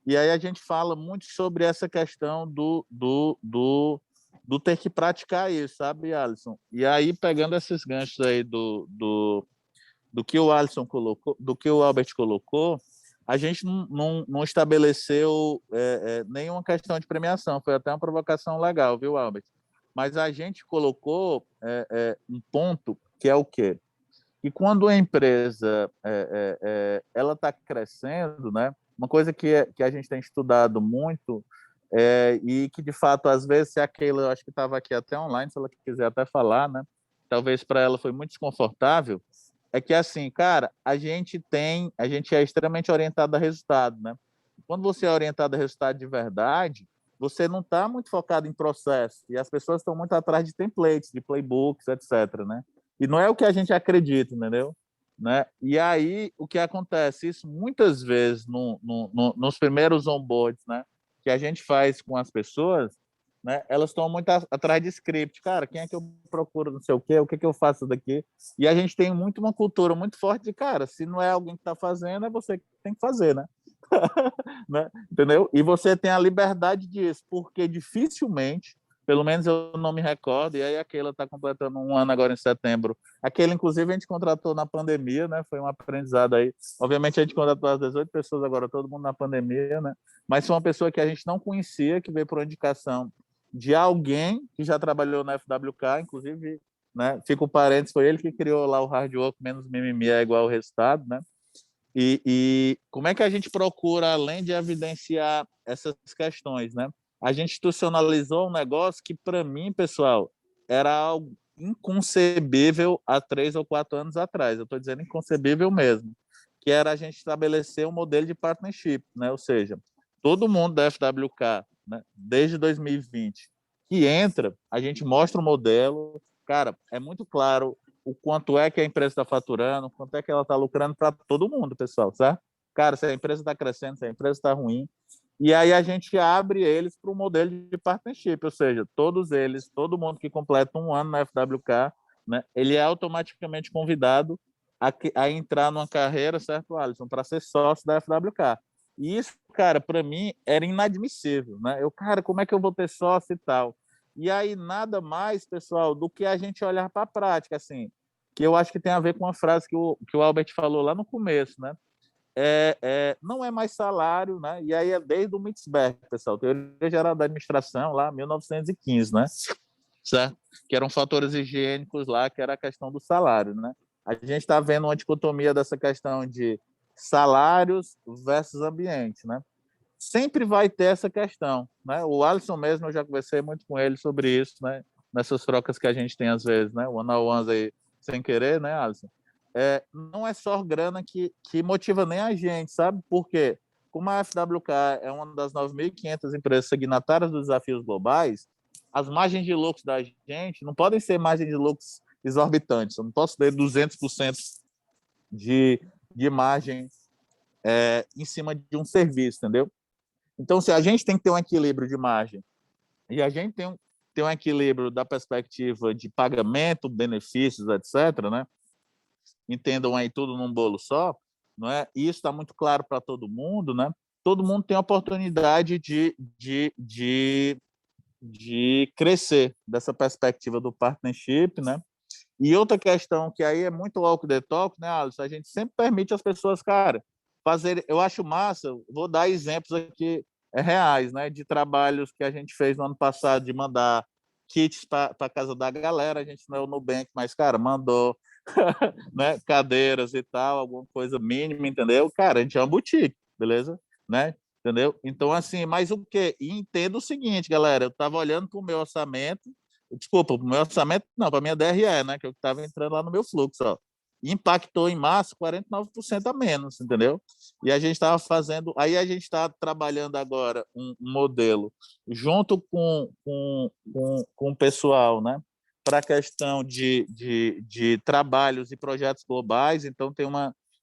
E aí a gente fala muito sobre essa questão do ter que praticar isso, sabe, Alisson? E aí, pegando esses ganchos aí do que o Alisson colocou, do que o Albert colocou, a gente não estabeleceu nenhuma questão de premiação. Foi até uma provocação legal, viu, Albert? Mas a gente colocou um ponto que é o quê? Que quando a empresa ela está crescendo, né? Uma coisa que a gente tem estudado muito e que, de fato, às vezes é aquilo, eu acho que estava aqui até online, se ela quiser até falar, né? Talvez para ela foi muito desconfortável, é que, assim, cara, a gente é extremamente orientado a resultado, né? Quando você é orientado a resultado de verdade, você não está muito focado em processo, e as pessoas estão muito atrás de templates, de playbooks, etc., né? E não é o que a gente acredita, entendeu? né? E aí, o que acontece? Isso muitas vezes nos primeiros onboards, né, que a gente faz com as pessoas, né, elas estão muito atrás de script. Cara, quem é que eu procuro, não sei o que eu faço daqui? E a gente tem muito uma cultura muito forte de, cara, se não é alguém que está fazendo, é você que tem que fazer, né? Né? Entendeu? E você tem a liberdade disso, porque dificilmente, pelo menos eu não me recordo, e aí aquela está completando 1 ano agora em setembro. Aquele, inclusive, a gente contratou na pandemia, né? Foi um aprendizado aí. Obviamente, a gente contratou as 18 pessoas agora, todo mundo na pandemia, né? Mas foi uma pessoa que a gente não conhecia, que veio por uma indicação de alguém que já trabalhou na FWK, inclusive, né? Fica o parênteses, foi ele que criou lá o hard work menos mimimi é igual ao resultado, né? E como é que a gente procura, além de evidenciar essas questões, né? A gente institucionalizou um negócio que, para mim, pessoal, era algo inconcebível há 3 ou 4 anos atrás. Eu estou dizendo inconcebível mesmo, que era a gente estabelecer um modelo de partnership, né? Ou seja, todo mundo da FWK, né, desde 2020, que entra, a gente mostra o modelo. Cara, é muito claro o quanto é que a empresa está faturando, quanto é que ela está lucrando para todo mundo, pessoal, certo? Cara, se a empresa está crescendo, se a empresa está ruim. E aí a gente abre eles para o modelo de partnership, ou seja, todos eles, todo mundo que completa 1 ano na FWK, né, ele é automaticamente convidado a entrar numa carreira, certo, Alisson, para ser sócio da FWK. E isso, cara, para mim era inadmissível, né? Cara, como é que eu vou ter sócio e tal? E aí nada mais, pessoal, do que a gente olhar para a prática, assim, que eu acho que tem a ver com a frase que o Albert falou lá no começo, né? Não é mais salário, né? E aí é desde o Mitzberg, pessoal, Teoria Geral da Administração, lá 1915, né? Certo? Que eram fatores higiênicos lá, que era a questão do salário, né? A gente está vendo uma dicotomia dessa questão de salários versus ambiente, né? Sempre vai ter essa questão, né? O Alisson mesmo, eu já conversei muito com ele sobre isso, né? Nessas trocas que a gente tem às vezes, né? One-on-ones aí, sem querer, né, Alisson? Não é só grana que motiva nem a gente, sabe? Porque como a FWK é uma das 9.500 empresas signatárias dos desafios globais, as margens de lucro da gente não podem ser margens de lucro exorbitantes. Eu não posso ter 200% de margem em cima de um serviço, entendeu? Então, se a gente tem que ter um equilíbrio de margem e a gente tem um equilíbrio da perspectiva de pagamento, benefícios, etc., né? Entendam aí tudo num bolo só, não é? E isso está muito claro para todo mundo, né? Todo mundo tem a oportunidade de crescer dessa perspectiva do partnership, né? E outra questão que aí é muito walk the talk, né, Alisson? A gente sempre permite às pessoas, cara, fazer. Eu acho massa, vou dar exemplos aqui reais, né, de trabalhos que a gente fez no ano passado, de mandar kits para a casa da galera. A gente não é o Nubank, mas, cara, mandou né, cadeiras e tal, alguma coisa mínima, entendeu? Cara, a gente é uma boutique, beleza? Né? Entendeu? Então, assim, mas o quê? E entendo o seguinte, galera, eu estava olhando para o meu orçamento, desculpa, para o meu orçamento, não, para a minha DRE, né, que eu estava entrando lá no meu fluxo, ó. Impactou em março 49% a menos, entendeu? E a gente estava fazendo, aí a gente está trabalhando agora um modelo junto com o pessoal, né? Para a questão de trabalhos e projetos globais. Então,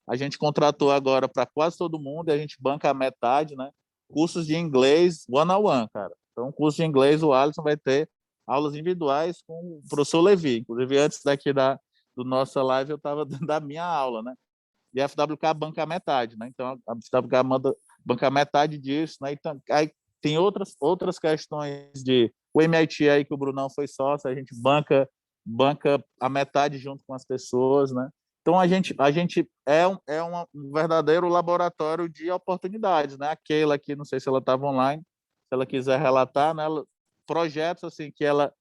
a gente contratou agora para quase todo mundo, e a gente banca a metade, né? Cursos de inglês one-on-one, cara. Então, curso de inglês, o Alisson vai ter aulas individuais com o professor Levi. Inclusive, antes daqui do nossa live, eu estava dando a minha aula, né? E a FWK banca a metade, né? Então, a FWK banca a metade disso, né? Então, aí tem outras questões de o MIT aí que o Brunão foi sócio, a gente banca a metade junto com as pessoas, né? Então a gente é um verdadeiro laboratório de oportunidades, né? Aquela aqui, não sei se ela estava online, se ela quiser relatar, né? Projetos assim que ela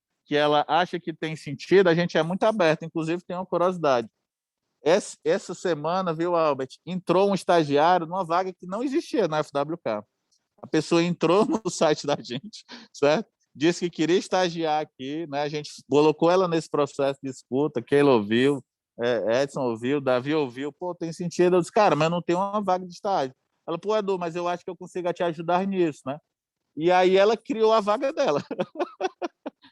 acha que tem sentido, a gente é muito aberto. Inclusive tem uma curiosidade. Essa semana, viu, Albert, entrou um estagiário numa vaga que não existia na FWK. A pessoa entrou no site da gente, certo? Disse que queria estagiar aqui, né? A gente colocou ela nesse processo de escuta, Keila ouviu, Edson ouviu, Davi ouviu, pô, tem sentido. Eu disse, cara, mas não tem uma vaga de estágio. Ela, pô, Edu, mas eu acho que eu consigo te ajudar nisso, né? E aí ela criou a vaga dela.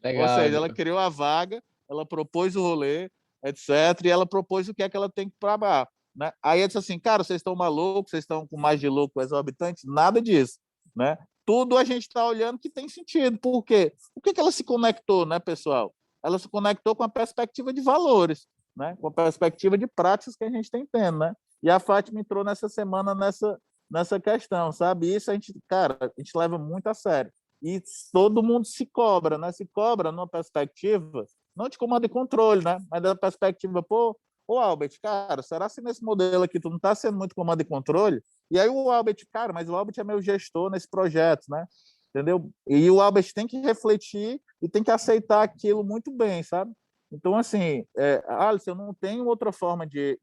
Legal, Ou seja, Edu. ela criou a vaga, ela propôs o rolê, etc. E ela propôs o que é que ela tem que trabalhar, né? Aí ela disse assim, cara, vocês estão malucos, vocês estão com mais de lucro exorbitante? Nada disso, né? Tudo a gente está olhando que tem sentido. Por quê? Por que ela se conectou, né, pessoal? Ela se conectou com a perspectiva de valores, né? Com a perspectiva de práticas que a gente tem tendo, né? E a Fátima entrou nessa semana nessa questão, sabe? Isso a gente, cara, a gente leva muito a sério. E todo mundo se cobra, né? Se cobra numa perspectiva, não de comando e controle, né? Mas da perspectiva, pô, ô Albert, cara, será que nesse modelo aqui tu não está sendo muito comando e controle? E aí o Albert, cara, mas o Albert é meu gestor nesse projeto, né? Entendeu? E o Albert tem que refletir e tem que aceitar aquilo muito bem, sabe? Então, assim, Alice, eu não tenho outra forma aqui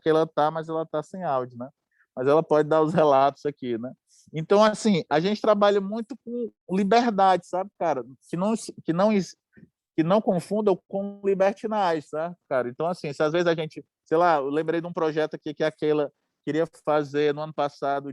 ela tá, mas ela tá sem áudio, né? Mas ela pode dar os relatos aqui, né? Então, assim, a gente trabalha muito com liberdade, sabe, cara? Que não confundam com libertinagem, tá, cara? Então, assim, se às vezes a gente, sei lá, eu lembrei de um projeto aqui que aquela queria fazer no ano passado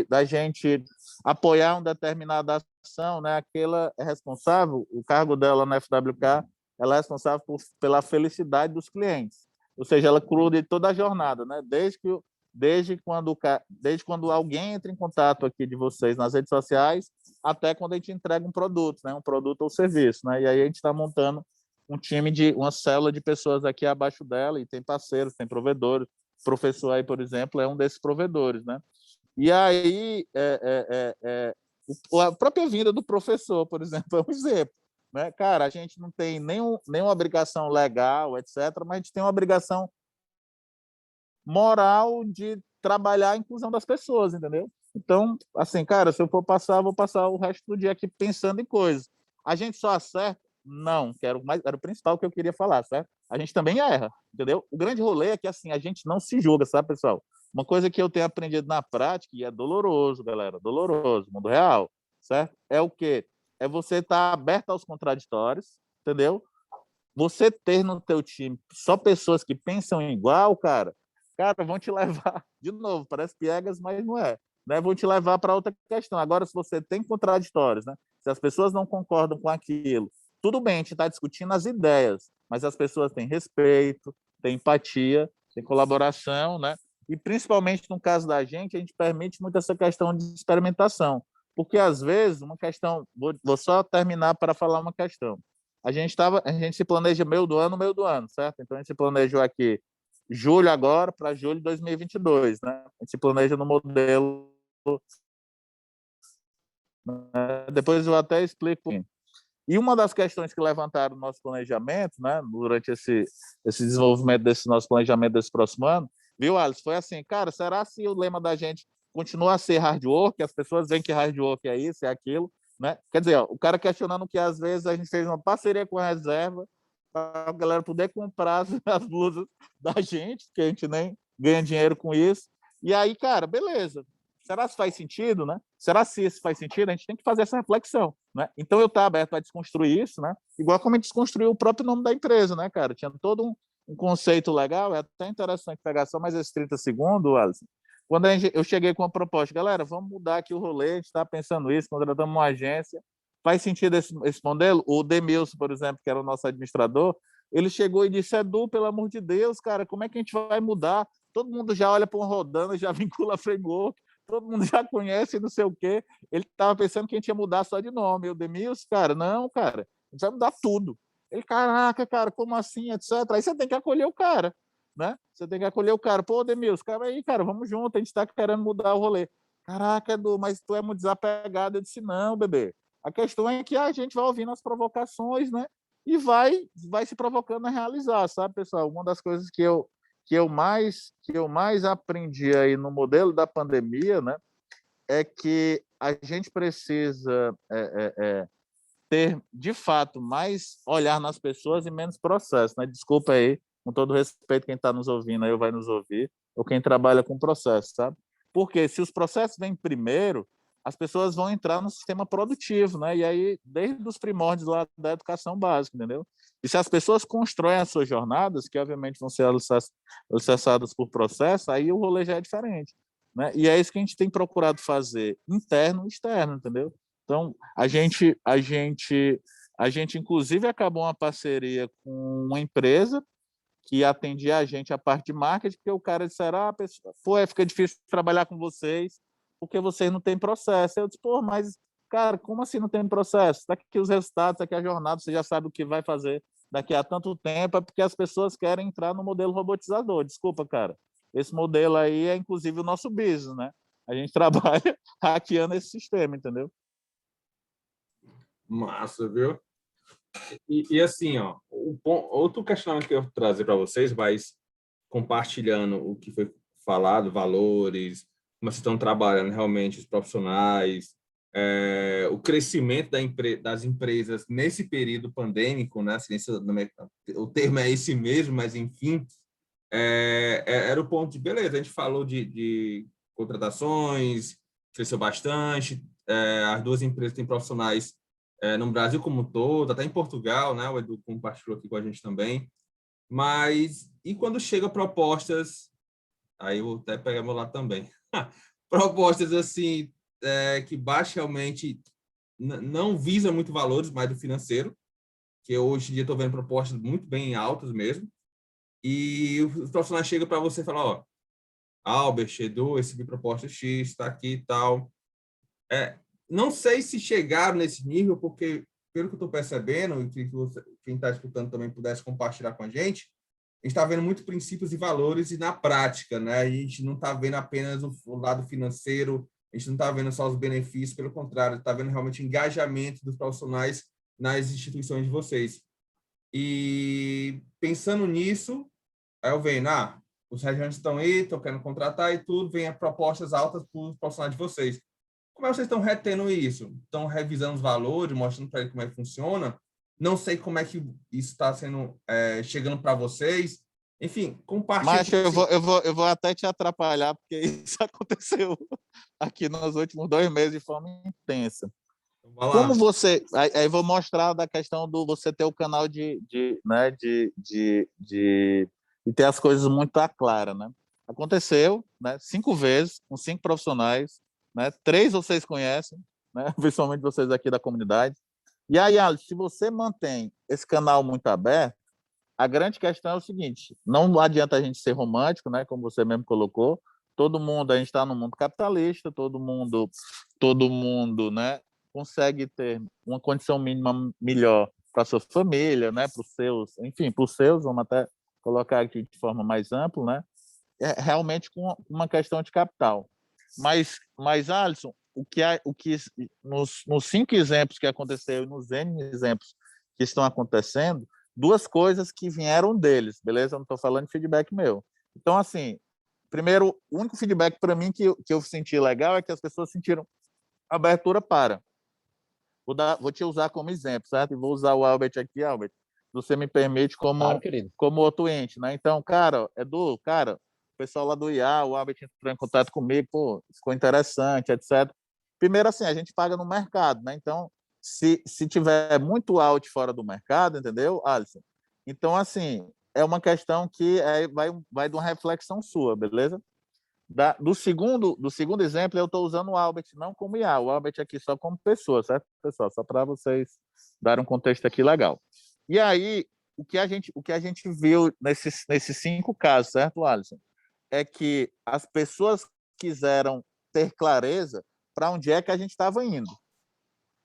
da gente apoiar uma determinada ação, né? Aquela é responsável, o cargo dela na FWK, ela é responsável pela felicidade dos clientes. Ou seja, ela cuida de toda a jornada, né? Desde quando alguém entra em contato aqui de vocês nas redes sociais até quando a gente entrega um produto, né? Um produto ou serviço, né? E aí a gente está montando um time uma célula de pessoas aqui abaixo dela e tem parceiros, tem provedores. O professor aí, por exemplo, é um desses provedores, né? E aí a própria vinda do professor, por exemplo, é um exemplo, né? Cara, a gente não tem nenhuma obrigação legal, etc., mas a gente tem uma obrigação moral de trabalhar a inclusão das pessoas, entendeu? Então, assim, cara, se eu for passar, vou passar o resto do dia aqui pensando em coisas. A gente só acerta? Não, era o principal que eu queria falar, certo? A gente também erra, entendeu? O grande rolê é que, assim, a gente não se julga, sabe, pessoal? Uma coisa que eu tenho aprendido na prática, e é doloroso, galera, doloroso, mundo real, certo? É o quê? É você estar aberto aos contraditórios, entendeu? Você ter no teu time só pessoas que pensam igual, cara, vão te levar, de novo, parece piegas, mas não é, né? Vão te levar para outra questão. Agora, se você tem contraditórios, né? Se as pessoas não concordam com aquilo, tudo bem, a gente está discutindo as ideias, mas as pessoas têm respeito, têm empatia, têm colaboração, né? E principalmente no caso da gente, a gente permite muito essa questão de experimentação, porque às vezes uma questão, vou só terminar para falar uma questão. A gente se planeja meio do ano, certo? Então a gente se planejou aqui julho agora para julho de 2022, né? A gente se planeja no modelo, né? Depois eu até explico. E uma das questões que levantaram no nosso planejamento, né, durante esse desenvolvimento desse nosso planejamento desse próximo ano, viu, Alice? Foi assim, cara, será se o lema da gente continua a ser hard work, as pessoas veem que hard work é isso, é aquilo, né? Quer dizer, ó, o cara questionando que às vezes a gente fez uma parceria com a reserva para a galera poder comprar as blusas da gente, que a gente nem ganha dinheiro com isso. E aí, cara, beleza. Será que faz sentido, né? Será se isso faz sentido? A gente tem que fazer essa reflexão, né? Então eu estou aberto a desconstruir isso, né? Igual como a gente desconstruiu o próprio nome da empresa, né, cara? Tinha todo um conceito legal, é até interessante pegar só mais esses 30 segundos, Alisson. Quando eu cheguei com a proposta, galera, vamos mudar aqui o rolê, a gente está pensando isso, contratamos uma agência, faz sentido esse modelo? O Demilson, por exemplo, que era o nosso administrador, ele chegou e disse, Edu, pelo amor de Deus, cara, como é que a gente vai mudar? Todo mundo já olha para um rodando, já vincula framework, todo mundo já conhece, não sei o quê. Ele estava pensando que a gente ia mudar só de nome. Eu, Demilson, cara, não, cara, a gente vai mudar tudo. Ele, caraca, cara, como assim, etc. Aí você tem que acolher o cara, né? Você tem que acolher o cara. Pô, Demilson, cara, aí, cara, vamos junto, a gente está querendo mudar o rolê. Caraca, Edu, mas tu é muito desapegado. Eu disse, não, bebê. A questão é que a gente vai ouvindo as provocações, né? E vai se provocando a realizar, sabe, pessoal? Uma das coisas que eu mais aprendi aí no modelo da pandemia, né, é que a gente precisa ter, de fato, mais olhar nas pessoas e menos processo, né? Desculpa aí, com todo respeito, quem está nos ouvindo aí ou vai nos ouvir, ou quem trabalha com processo, sabe? Porque se os processos vêm primeiro, as pessoas vão entrar no sistema produtivo, né? E aí, desde os primórdios lá da educação básica, entendeu? E se as pessoas constroem as suas jornadas, que obviamente vão ser alicerçadas por processo, aí o rolê já é diferente, né? E é isso que a gente tem procurado fazer, interno e externo, entendeu? Então, a gente inclusive acabou uma parceria com uma empresa que atendia a gente a parte de marketing, porque o cara disseram, pessoal, fica difícil trabalhar com vocês, porque vocês não têm processo. Eu disse, mas, cara, como assim não tem processo? Está aqui os resultados, está aqui a jornada, você já sabe o que vai fazer daqui a tanto tempo, é porque as pessoas querem entrar no modelo robotizador. Desculpa, cara. Esse modelo aí é, inclusive, o nosso business, né? A gente trabalha hackeando esse sistema, entendeu? Massa, viu? E assim, ó, outro questionamento que eu vou trazer para vocês, mas compartilhando o que foi falado, valores, como vocês estão trabalhando realmente os profissionais, o crescimento das empresas nesse período pandêmico, né? O termo é esse mesmo, mas enfim, era o ponto de beleza. A gente falou de contratações, cresceu bastante, as duas empresas têm profissionais no Brasil como um todo, até em Portugal, né? O Edu compartilhou aqui com a gente também. Mas, e quando chega propostas, aí eu vou até pegar meu lado também, propostas assim, que basicamente não visam muito valores, mais do financeiro, que eu, hoje em dia estou vendo propostas muito bem altas mesmo, e os profissionais chegam para você e falam, ó, Albert, Edu, recebi proposta X, está aqui e tal. Não sei se chegaram nesse nível, porque, pelo que eu estou percebendo, e que quem está escutando também pudesse compartilhar com a gente está vendo muito princípios e valores e na prática, né? A gente não está vendo apenas o lado financeiro, a gente não está vendo só os benefícios, pelo contrário, está vendo realmente o engajamento dos profissionais nas instituições de vocês. E pensando nisso, aí eu venho, os regiões estão aí, estão querendo contratar e tudo, vem a propostas altas para os profissionais de vocês. Como é que vocês estão retendo isso? Estão revisando os valores, mostrando para ele como é que funciona? Não sei como é que isso está sendo chegando para vocês. Enfim, compartilhe. Mas eu vou até te atrapalhar, porque isso aconteceu aqui nos últimos 2 meses de forma intensa. Então, como você... Aí vou mostrar da questão do você ter o canal de ter as coisas muito claras, né? Aconteceu, né? 5 vezes, com 5 profissionais, né? 3 vocês conhecem, né? Principalmente vocês aqui da comunidade. E aí, Alex, se você mantém esse canal muito aberto, a grande questão é o seguinte, não adianta a gente ser romântico, né? Como você mesmo colocou, a gente está no mundo capitalista, todo mundo, né? Consegue ter uma condição mínima melhor para a sua família, né? Para os seus, vamos até colocar aqui de forma mais ampla, né? É realmente com uma questão de capital. Mas Alisson, o que nos 5 exemplos que aconteceram, nos N exemplos que estão acontecendo, 2 coisas que vieram deles, beleza? Eu não estou falando de feedback meu. Então, assim, primeiro, o único feedback para mim que eu senti legal é que as pessoas sentiram abertura para. Vou te usar como exemplo, certo? E vou usar o Albert aqui, Albert. Você me permite como outro ente, né? Então, cara, Edu, o pessoal lá do IA, o Albert entrou em contato comigo, ficou interessante, etc. Primeiro, assim, a gente paga no mercado, né? Então, se tiver muito out fora do mercado, entendeu, Alisson? Então, assim, é uma questão que vai de uma reflexão sua, beleza? Do segundo exemplo, eu estou usando o Albert não como IA, o Albert aqui só como pessoa, certo, pessoal? Só para vocês darem um contexto aqui legal. E aí, o que a gente viu nesses 5 casos, certo, Alisson? É que as pessoas quiseram ter clareza para onde é que a gente estava indo.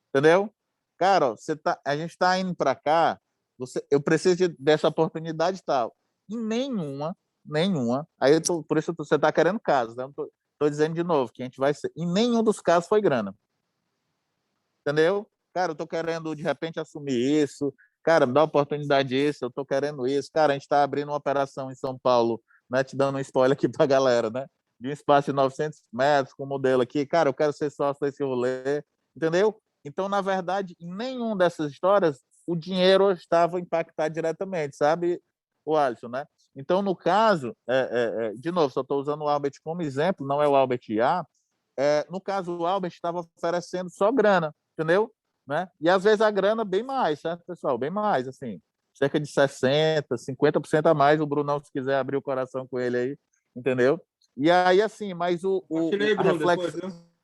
Entendeu? Cara, a gente está indo para cá, eu preciso dessa oportunidade e tal. E nenhuma. Aí por isso você está querendo casos, né? Estou dizendo de novo que a gente vai ser. Em nenhum dos casos foi grana. Entendeu? Cara, eu estou querendo de repente assumir isso. Cara, me dá oportunidade isso, eu estou querendo isso. Cara, a gente está abrindo uma operação em São Paulo, né? Te dando um spoiler aqui para a galera, né? De um espaço de 900 metros com o modelo aqui. Cara, eu quero ser sócio desse rolê. Entendeu? Então, na verdade, em nenhuma dessas histórias o dinheiro estava impactado diretamente, sabe, o Alisson, né? Então, no caso, de novo, só estou usando o Albert como exemplo, não é o Albert IA. No caso, o Albert estava oferecendo só grana, entendeu? Né? E às vezes a grana bem mais, certo, pessoal? Bem mais, assim, cerca de 60%, 50% a mais. O Brunão, se quiser abrir o coração com ele aí, entendeu? E aí, assim, mas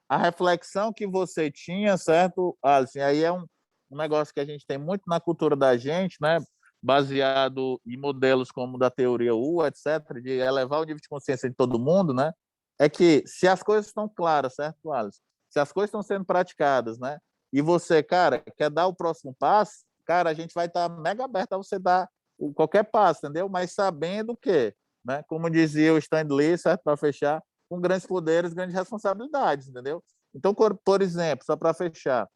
a reflexão que você tinha, certo, Alisson? Aí é um negócio que a gente tem muito na cultura da gente, né? baseado em modelos como da teoria U, etc., de elevar o nível de consciência de todo mundo, né? É que se as coisas estão claras, certo, Alisson? Se as coisas estão sendo praticadas, né? E você, cara, quer dar o próximo passo, cara, a gente vai estar mega aberto a você dar qualquer passo, entendeu? Mas sabendo que, né? Como dizia o Stan Lee, certo? Para fechar, com grandes poderes, grandes responsabilidades, entendeu? Então, por exemplo, só para fechar,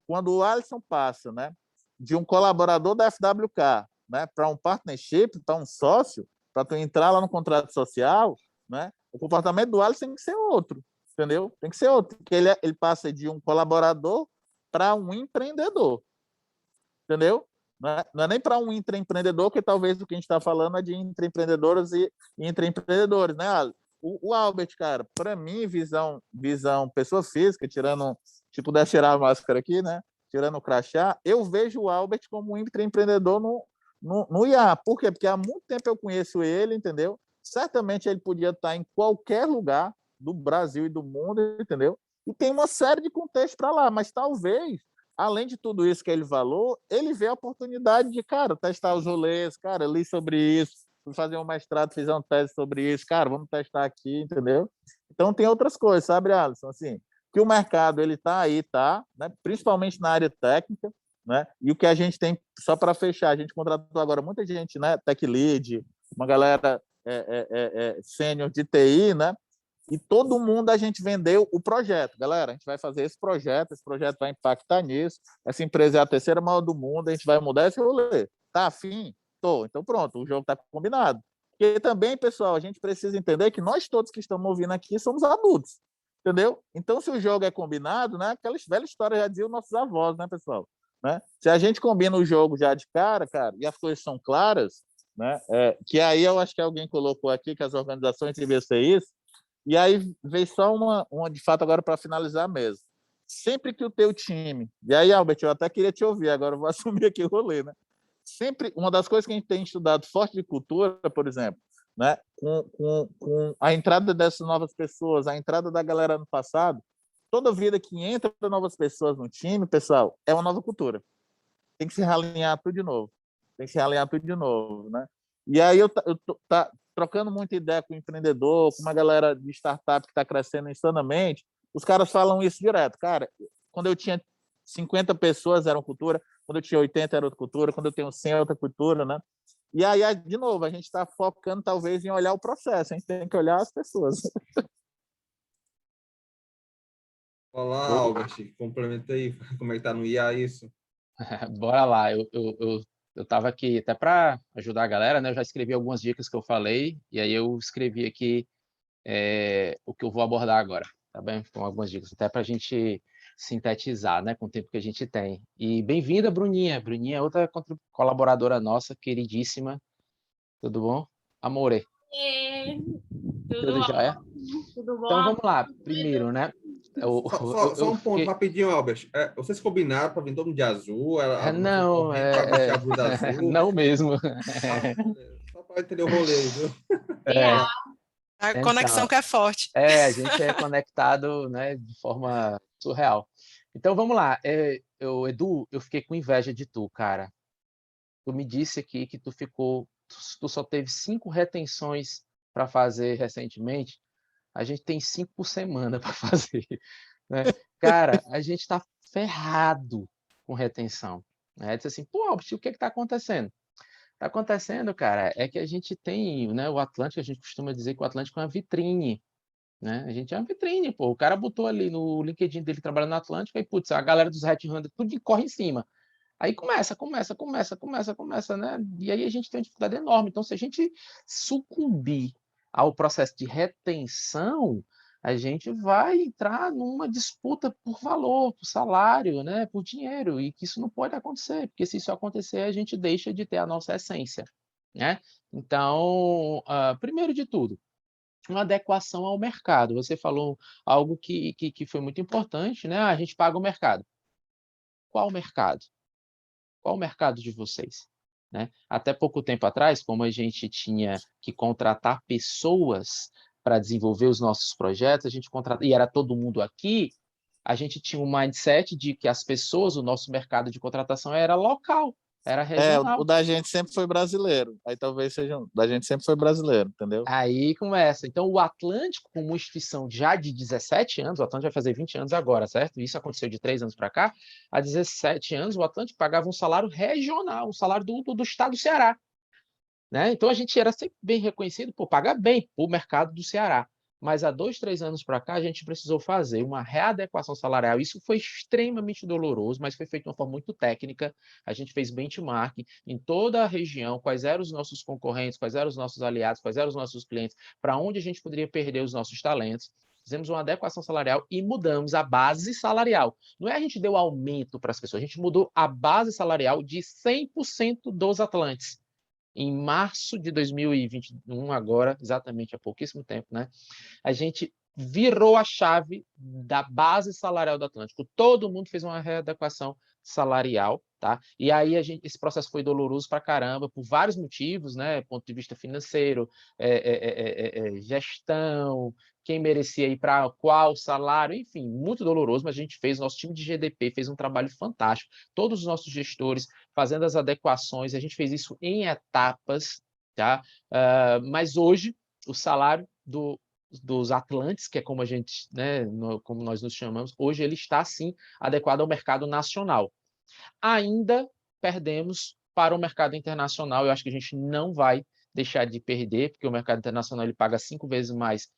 quando o Alisson passa, né, de um colaborador da FWK, né, para um partnership, para um sócio, para tu entrar lá no contrato social, né, o comportamento do Alisson tem que ser outro, entendeu? Tem que ser outro, porque ele passa de um colaborador para um empreendedor, entendeu? Não é nem para um intraempreendedor, que talvez o que a gente está falando é de intraempreendedores e intraempreendedores, né, Alisson? O Albert, cara, para mim, visão pessoa física, tirando, se pudesse tirar a máscara aqui, né? Tirando o crachá, eu vejo o Albert como um empreendedor no IA. Por quê? Porque há muito tempo eu conheço ele, entendeu? Certamente ele podia estar em qualquer lugar do Brasil e do mundo, entendeu? E tem uma série de contextos para lá, mas talvez, além de tudo isso que ele falou, ele vê a oportunidade de, cara, testar os rolês, cara, li sobre isso, fui fazer um mestrado, fiz uma tese sobre isso, cara, vamos testar aqui, entendeu? Então tem outras coisas, sabe, Alisson? Assim, que o mercado ele tá aí, tá, né? Principalmente na área técnica, né? E o que a gente tem, só para fechar, a gente contratou agora muita gente, né? Tech lead, uma galera sênior de TI, né? E todo mundo a gente vendeu o projeto. Galera, a gente vai fazer esse projeto vai impactar nisso, essa empresa é a terceira maior do mundo, a gente vai mudar esse rolê. Tá afim? Tô. Então pronto, o jogo está combinado. Porque também, pessoal, a gente precisa entender que nós todos que estamos ouvindo aqui somos adultos, entendeu? Então, se o jogo é combinado, né? Aquela velha história já diziam nossos avós, né, pessoal? Né? Se a gente combina o jogo já de cara, e as coisas são claras, né? Que aí eu acho que alguém colocou aqui que as organizações deviam ser isso, e aí veio só uma de fato agora para finalizar mesmo. Sempre que o teu time, e aí, Albert, eu até queria te ouvir, agora eu vou assumir aqui o rolê, né? Sempre, uma das coisas que a gente tem estudado forte de cultura, por exemplo, né, com a entrada dessas novas pessoas, a entrada da galera no passado, toda vida que entra novas pessoas no time, pessoal, é uma nova cultura. Tem que se realinhar tudo de novo. Né? E aí eu tá trocando muita ideia com o empreendedor, com uma galera de startup que está crescendo insanamente, os caras falam isso direto. Cara, quando eu tinha 50 pessoas era uma cultura, quando eu tinha 80 era outra cultura, quando eu tenho 100 é outra cultura, né? E aí, de novo, a gente está focando talvez em olhar o processo, a gente tem que olhar as pessoas. Olá, Albert, complementa aí, como é que tá no IA isso? Bora lá, eu estava aqui até para ajudar a galera, né? Eu já escrevi algumas dicas que eu falei, e aí eu escrevi aqui o que eu vou abordar agora, tá bem? Com algumas dicas, até para a gente sintetizar, né? Com o tempo que a gente tem. E bem-vinda, Bruninha. Bruninha é outra colaboradora nossa, queridíssima. Tudo bom? Amore. Tudo jóia? Tudo bom? Então vamos lá, primeiro, né? Só um ponto rapidinho, Albert. Vocês combinaram para vir todo mundo de azul? Não, para vestir a blusa azul? não mesmo. Só para entender o rolê, viu? A conexão que é forte. A gente é conectado, né, de forma surreal. Então vamos lá. Edu, eu fiquei com inveja de tu, cara. Tu me disse aqui que tu só teve 5 retenções para fazer recentemente. A gente tem 5 por semana para fazer, né? Cara, a gente está ferrado com retenção. Né? Disse assim, pô, Albert, o que está acontecendo? Está acontecendo, cara, é que a gente tem, né, o Atlântico, a gente costuma dizer que o Atlântico é uma vitrine, né? A gente é uma vitrine, pô. O cara botou ali no LinkedIn dele trabalhando no Atlântico e, putz, a galera dos headhunters tudo corre em cima. Aí começa, né? E aí a gente tem uma dificuldade enorme. Então, se a gente sucumbir ao processo de retenção, a gente vai entrar numa disputa por valor, por salário, né? Por dinheiro, e que isso não pode acontecer, porque se isso acontecer, a gente deixa de ter a nossa essência, né? Então, primeiro de tudo, uma adequação ao mercado. Você falou algo que foi muito importante, né? A gente paga o mercado. Qual mercado? Qual o mercado de vocês? Né? Até pouco tempo atrás, como a gente tinha que contratar pessoas para desenvolver os nossos projetos, a gente contratava, e era todo mundo aqui, a gente tinha um mindset de que as pessoas, o nosso mercado de contratação era local. Era O regional. da gente sempre foi brasileiro. Aí talvez seja. Da gente sempre foi brasileiro, entendeu? Aí começa. Então, o Atlântico, como instituição já de 17 anos, o Atlântico vai fazer 20 anos agora, certo? Isso aconteceu de 3 anos para cá. Há 17 anos, o Atlântico pagava um salário regional, um salário do estado do Ceará. Né? Então, a gente era sempre bem reconhecido por pagar bem para o mercado do Ceará. Mas há 2, 3 anos para cá, a gente precisou fazer uma readequação salarial. Isso foi extremamente doloroso, mas foi feito de uma forma muito técnica. A gente fez benchmark em toda a região, quais eram os nossos concorrentes, quais eram os nossos aliados, quais eram os nossos clientes, para onde a gente poderia perder os nossos talentos. Fizemos uma adequação salarial e mudamos a base salarial. Não é a gente deu aumento para as pessoas, a gente mudou a base salarial de 100% dos atlantes. Em março de 2021, agora, exatamente há pouquíssimo tempo, né? A gente virou a chave da base salarial do Atlântico. Todo mundo fez uma readequação salarial, tá? E aí esse processo foi doloroso para caramba, por vários motivos, né? Ponto de vista financeiro, gestão, quem merecia ir para qual salário, enfim, muito doloroso, mas a gente fez, nosso time de GDP fez um trabalho fantástico, todos os nossos gestores fazendo as adequações, a gente fez isso em etapas, tá? Mas hoje, o salário dos atlantes, que é como a gente, né, como nós nos chamamos, hoje ele está sim adequado ao mercado nacional. Ainda perdemos para o mercado internacional, eu acho que a gente não vai deixar de perder, porque o mercado internacional ele paga 5 vezes mais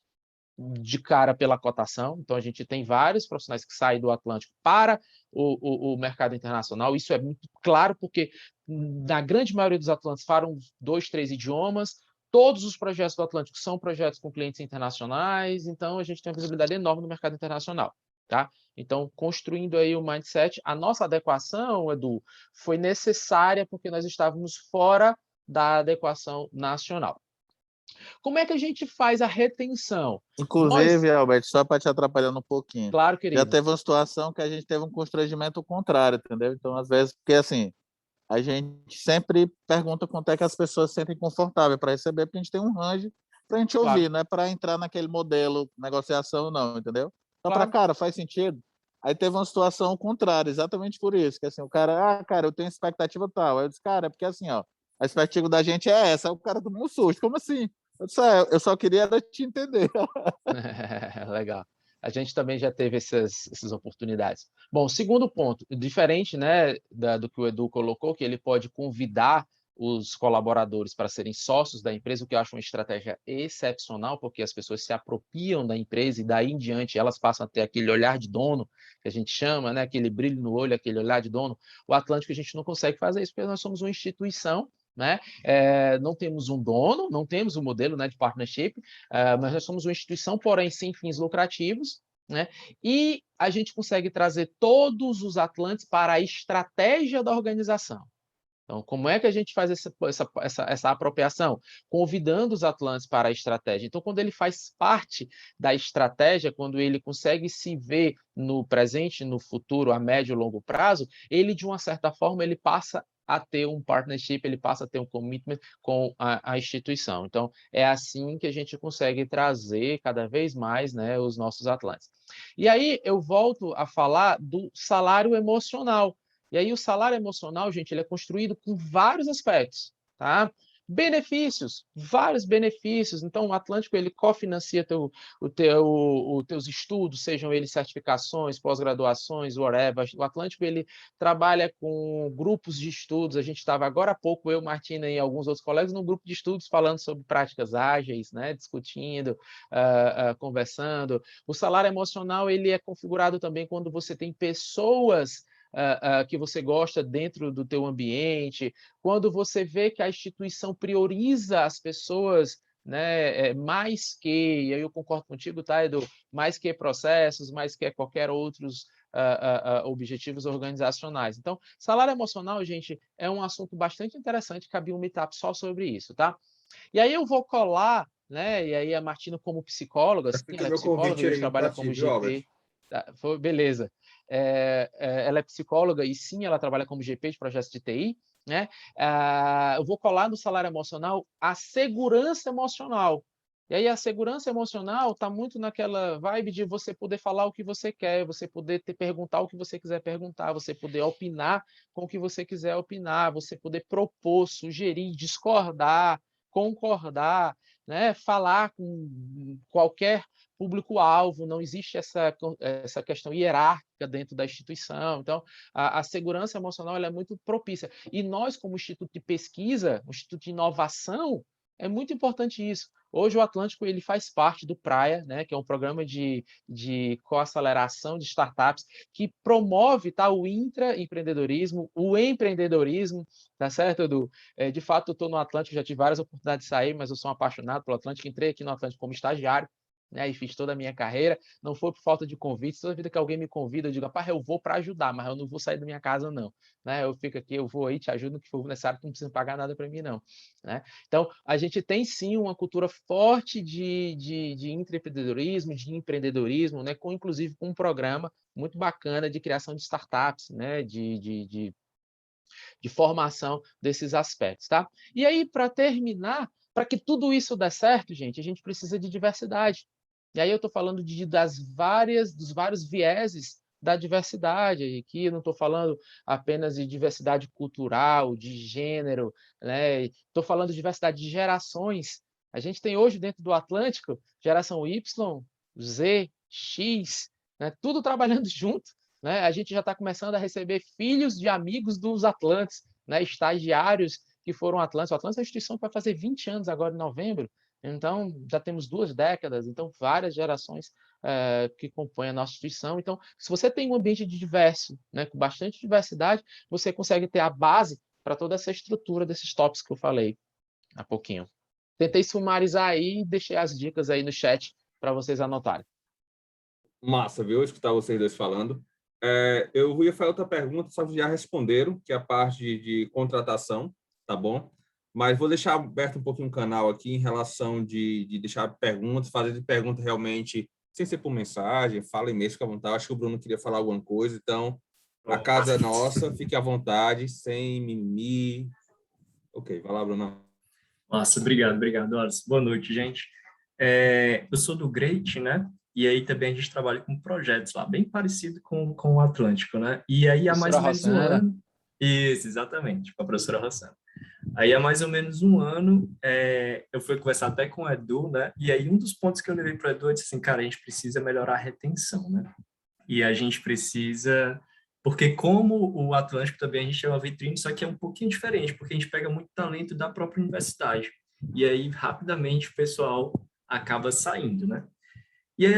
de cara pela cotação, então a gente tem vários profissionais que saem do Atlântico para o mercado internacional, isso é muito claro, porque na grande maioria dos Atlantes falam 2, 3 idiomas, todos os projetos do Atlântico são projetos com clientes internacionais, então a gente tem uma visibilidade enorme no mercado internacional. Tá? Então, construindo aí o mindset, a nossa adequação, Edu, foi necessária porque nós estávamos fora da adequação nacional. Como é que a gente faz a retenção? Inclusive, Albert, só para te atrapalhando um pouquinho. Claro, Já querido. teve uma situação que a gente teve um constrangimento contrário, entendeu? Então, às vezes, porque assim, a gente sempre pergunta quanto é que as pessoas se sentem confortáveis para receber, porque a gente tem um range para a gente ouvir, Claro. não é para entrar naquele modelo negociação, não, entendeu? Só Claro. para, cara, faz sentido. Aí teve uma situação contrária, exatamente por isso, que assim, o cara, cara, eu tenho expectativa tal. Aí eu disse, cara, é porque assim, ó, a expectativa da gente é essa. Aí o cara tomou um susto, como assim? Eu disse, eu só queria era te entender. Legal. A gente também já teve essas oportunidades. Bom, segundo ponto, diferente, né, do que o Edu colocou, que ele pode convidar os colaboradores para serem sócios da empresa, o que eu acho uma estratégia excepcional, porque as pessoas se apropriam da empresa e daí em diante elas passam a ter aquele olhar de dono, que a gente chama, né, aquele brilho no olho, aquele olhar de dono. O Atlântico a gente não consegue fazer isso, porque nós somos uma instituição, né? Não temos um dono, não temos um modelo, né, de partnership, mas nós somos uma instituição, porém sem fins lucrativos, né? E a gente consegue trazer todos os atlantes para a estratégia da organização. Então, como é que a gente faz essa apropriação? Convidando os atlantes para a estratégia. Então, quando ele faz parte da estratégia, quando ele consegue se ver no presente, no futuro, a médio e longo prazo, ele, de uma certa forma, ele passa a ter um partnership, ele passa a ter um commitment com a instituição. Então, é assim que a gente consegue trazer cada vez mais, né, os nossos atlantes. E aí, eu volto a falar do salário emocional. E aí o salário emocional, gente, ele é construído com vários aspectos, tá? Benefícios, vários benefícios. Então, o Atlântico, ele cofinancia os teus estudos, sejam eles certificações, pós-graduações, whatever. O Atlântico, ele trabalha com grupos de estudos. A gente estava agora há pouco, eu, Martina e alguns outros colegas, num grupo de estudos falando sobre práticas ágeis, né? Discutindo, conversando. O salário emocional, ele é configurado também quando você tem pessoas que você gosta dentro do teu ambiente, quando você vê que a instituição prioriza as pessoas, né, mais que, e aí eu concordo contigo, tá, Edu, mais que processos, mais que qualquer outros objetivos organizacionais. Então, salário emocional, gente, é um assunto bastante interessante, cabia um meetup só sobre isso, tá? E aí eu vou colar, né, e aí a Martina como psicóloga, sim, Fica ela é meu psicóloga, convite hoje aí trabalha para ti, como viu, Albert? GP, tá? Beleza. Ela é psicóloga e sim, ela trabalha como GP de projetos de TI, né? Eu vou colar no salário emocional a segurança emocional. E aí a segurança emocional está muito naquela vibe de você poder falar o que você quer, você poder perguntar o que você quiser perguntar, você poder opinar com o que você quiser opinar, você poder propor, sugerir, discordar, concordar, né? Falar com qualquer público-alvo, não existe essa questão hierárquica dentro da instituição. Então, a segurança emocional ela é muito propícia. E nós, como Instituto de Pesquisa, um Instituto de Inovação, é muito importante isso. Hoje o Atlântico ele faz parte do Praia, né, que é um programa de coaceleração de startups que promove tá, o intraempreendedorismo, o empreendedorismo, tá certo, Edu? De fato, eu estou no Atlântico, já tive várias oportunidades de sair, mas eu sou um apaixonado pelo Atlântico, entrei aqui no Atlântico como estagiário, né, e fiz toda a minha carreira, não foi por falta de convite, toda vida que alguém me convida, eu digo, rapaz, eu vou para ajudar, mas eu não vou sair da minha casa, não. Né? Eu fico aqui, eu vou aí, te ajudo no que for necessário, tu não precisa pagar nada para mim, não. Né? Então, a gente tem sim uma cultura forte de intraempreendedorismo, de empreendedorismo, né? Inclusive com um programa muito bacana de criação de startups, né? De formação desses aspectos. Tá? E aí, para terminar, para que tudo isso dê certo, gente, a gente precisa de diversidade. E aí eu estou falando dos vários vieses da diversidade. Aqui eu não estou falando apenas de diversidade cultural, de gênero, né? Estou falando de diversidade de gerações. A gente tem hoje dentro do Atlântico geração Y, Z, X, né? Tudo trabalhando junto. Né? A gente já está começando a receber filhos de amigos dos Atlantes, né? Estagiários que foram Atlantes. O Atlantes é uma instituição que vai fazer 20 anos agora em novembro. Então, já temos 2 décadas, então várias gerações que compõem a nossa instituição. Então, se você tem um ambiente diverso, né, com bastante diversidade, você consegue ter a base para toda essa estrutura desses tópicos que eu falei há pouquinho. Tentei sumarizar aí e deixei as dicas aí no chat para vocês anotarem. Massa, viu? Escutar vocês dois falando. Eu ia fazer outra pergunta, só que já responderam, que é a parte de contratação, tá bom? Mas vou deixar aberto um pouquinho o canal aqui em relação de deixar perguntas, fazer pergunta realmente sem ser por mensagem, falem mesmo, fica à vontade. Acho que o Bruno queria falar alguma coisa, então a casa é nossa, fique à vontade, sem mimimi. Ok, vai lá, Bruno. Nossa, obrigado, Alisson. Boa noite, gente. Eu sou do Great, né? E aí também a gente trabalha com projetos lá, bem parecido com o Atlântico, né? E aí há mais ou menos um ano... Isso, exatamente, com a professora Rossana. Aí há mais ou menos um ano, eu fui conversar até com o Edu, né? E aí um dos pontos que eu levei para o Edu, eu disse assim, cara, a gente precisa melhorar a retenção, né? E a gente precisa... Porque como o Atlântico também, a gente é uma vitrine, só que é um pouquinho diferente, porque a gente pega muito talento da própria universidade. E aí, rapidamente, o pessoal acaba saindo, né? E aí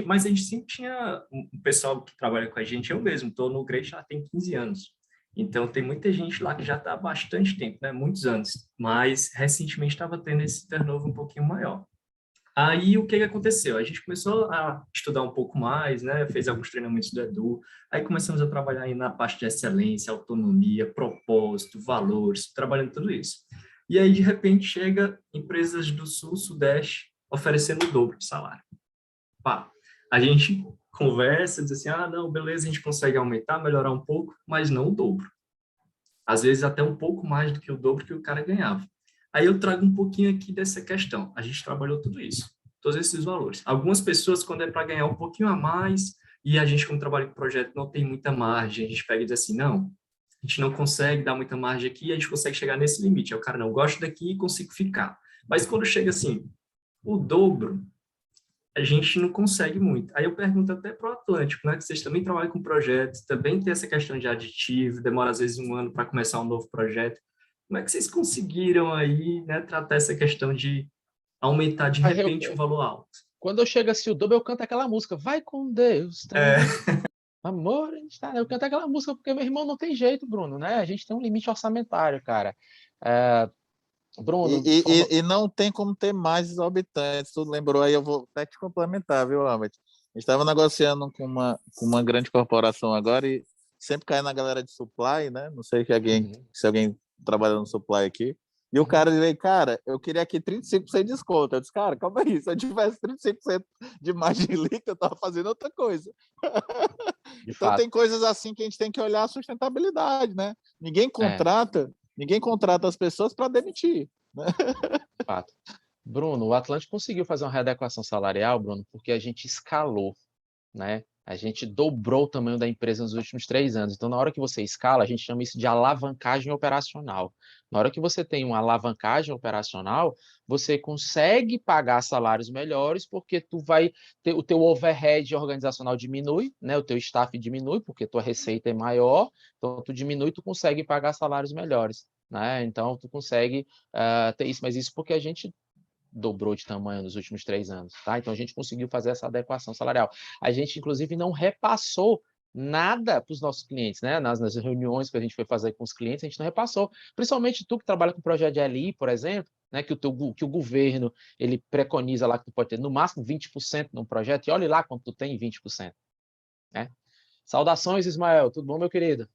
mas a gente sempre tinha um pessoal que trabalha com a gente, eu mesmo, estou no Great já tem 15 anos. Então, tem muita gente lá que já está há bastante tempo, né? Muitos anos. Mas, recentemente, estava tendo esse turnover um pouquinho maior. Aí, o que aconteceu? A gente começou a estudar um pouco mais, né? Fez alguns treinamentos do Edu. Aí, começamos a trabalhar aí na parte de excelência, autonomia, propósito, valores, trabalhando tudo isso. E aí, de repente, chega empresas do Sul, Sudeste, oferecendo o dobro de salário. Pá, a gente conversa, diz assim, não, beleza, a gente consegue aumentar, melhorar um pouco, mas não o dobro. Às vezes até um pouco mais do que o dobro que o cara ganhava. Aí eu trago um pouquinho aqui dessa questão. A gente trabalhou tudo isso, todos esses valores. Algumas pessoas, quando é para ganhar um pouquinho a mais, e a gente, como trabalha com projeto, não tem muita margem, a gente pega e diz assim, não, a gente não consegue dar muita margem aqui, a gente consegue chegar nesse limite. Aí o cara, não, gosto daqui e consigo ficar. Mas quando chega assim, o dobro, a gente não consegue muito. Aí eu pergunto até para o Atlântico, né, que vocês também trabalham com projetos, também tem essa questão de aditivo, demora às vezes um ano para começar um novo projeto. Como é que vocês conseguiram aí, né, tratar essa questão de aumentar de repente um valor alto? Quando eu chego assim o dobro, eu canto aquela música, vai com Deus, tá? Amor, a gente tá... Eu canto aquela música porque, meu irmão, não tem jeito, Bruno, né? A gente tem um limite orçamentário, cara. Bruno... E não tem como ter mais exorbitantes. Tu lembrou aí, eu vou até te complementar, viu, Albert? A gente estava negociando com uma grande corporação agora e sempre cai na galera de supply, né? Não sei se alguém trabalha no supply aqui. E o cara veio, cara, eu queria aqui 35% de desconto. Eu disse, cara, calma aí, se eu tivesse 35% de margem líquida, eu estava fazendo outra coisa. Então tem coisas assim que a gente tem que olhar a sustentabilidade, né? Ninguém contrata as pessoas para demitir. Né? Fato. Bruno, o Atlântico conseguiu fazer uma readequação salarial, Bruno, porque a gente escalou, né? A gente dobrou o tamanho da empresa nos últimos 3 anos. Então, na hora que você escala, a gente chama isso de alavancagem operacional. Na hora que você tem uma alavancagem operacional, você consegue pagar salários melhores, porque tu vai ter o teu overhead organizacional diminui, né? O teu staff diminui, porque tua receita é maior, então tu diminui, tu consegue pagar salários melhores, né? Então, tu consegue ter isso, mas isso porque a gente dobrou de tamanho nos últimos 3 anos, tá? Então a gente conseguiu fazer essa adequação salarial. A gente, inclusive, não repassou nada para os nossos clientes, né? Nas reuniões que a gente foi fazer com os clientes, a gente não repassou. Principalmente tu que trabalha com projeto de LI, por exemplo, né? Que o governo ele preconiza lá que tu pode ter no máximo 20% num projeto, e olhe lá quanto tu tem em 20%, né? Saudações, Ismael. Tudo bom, meu querido?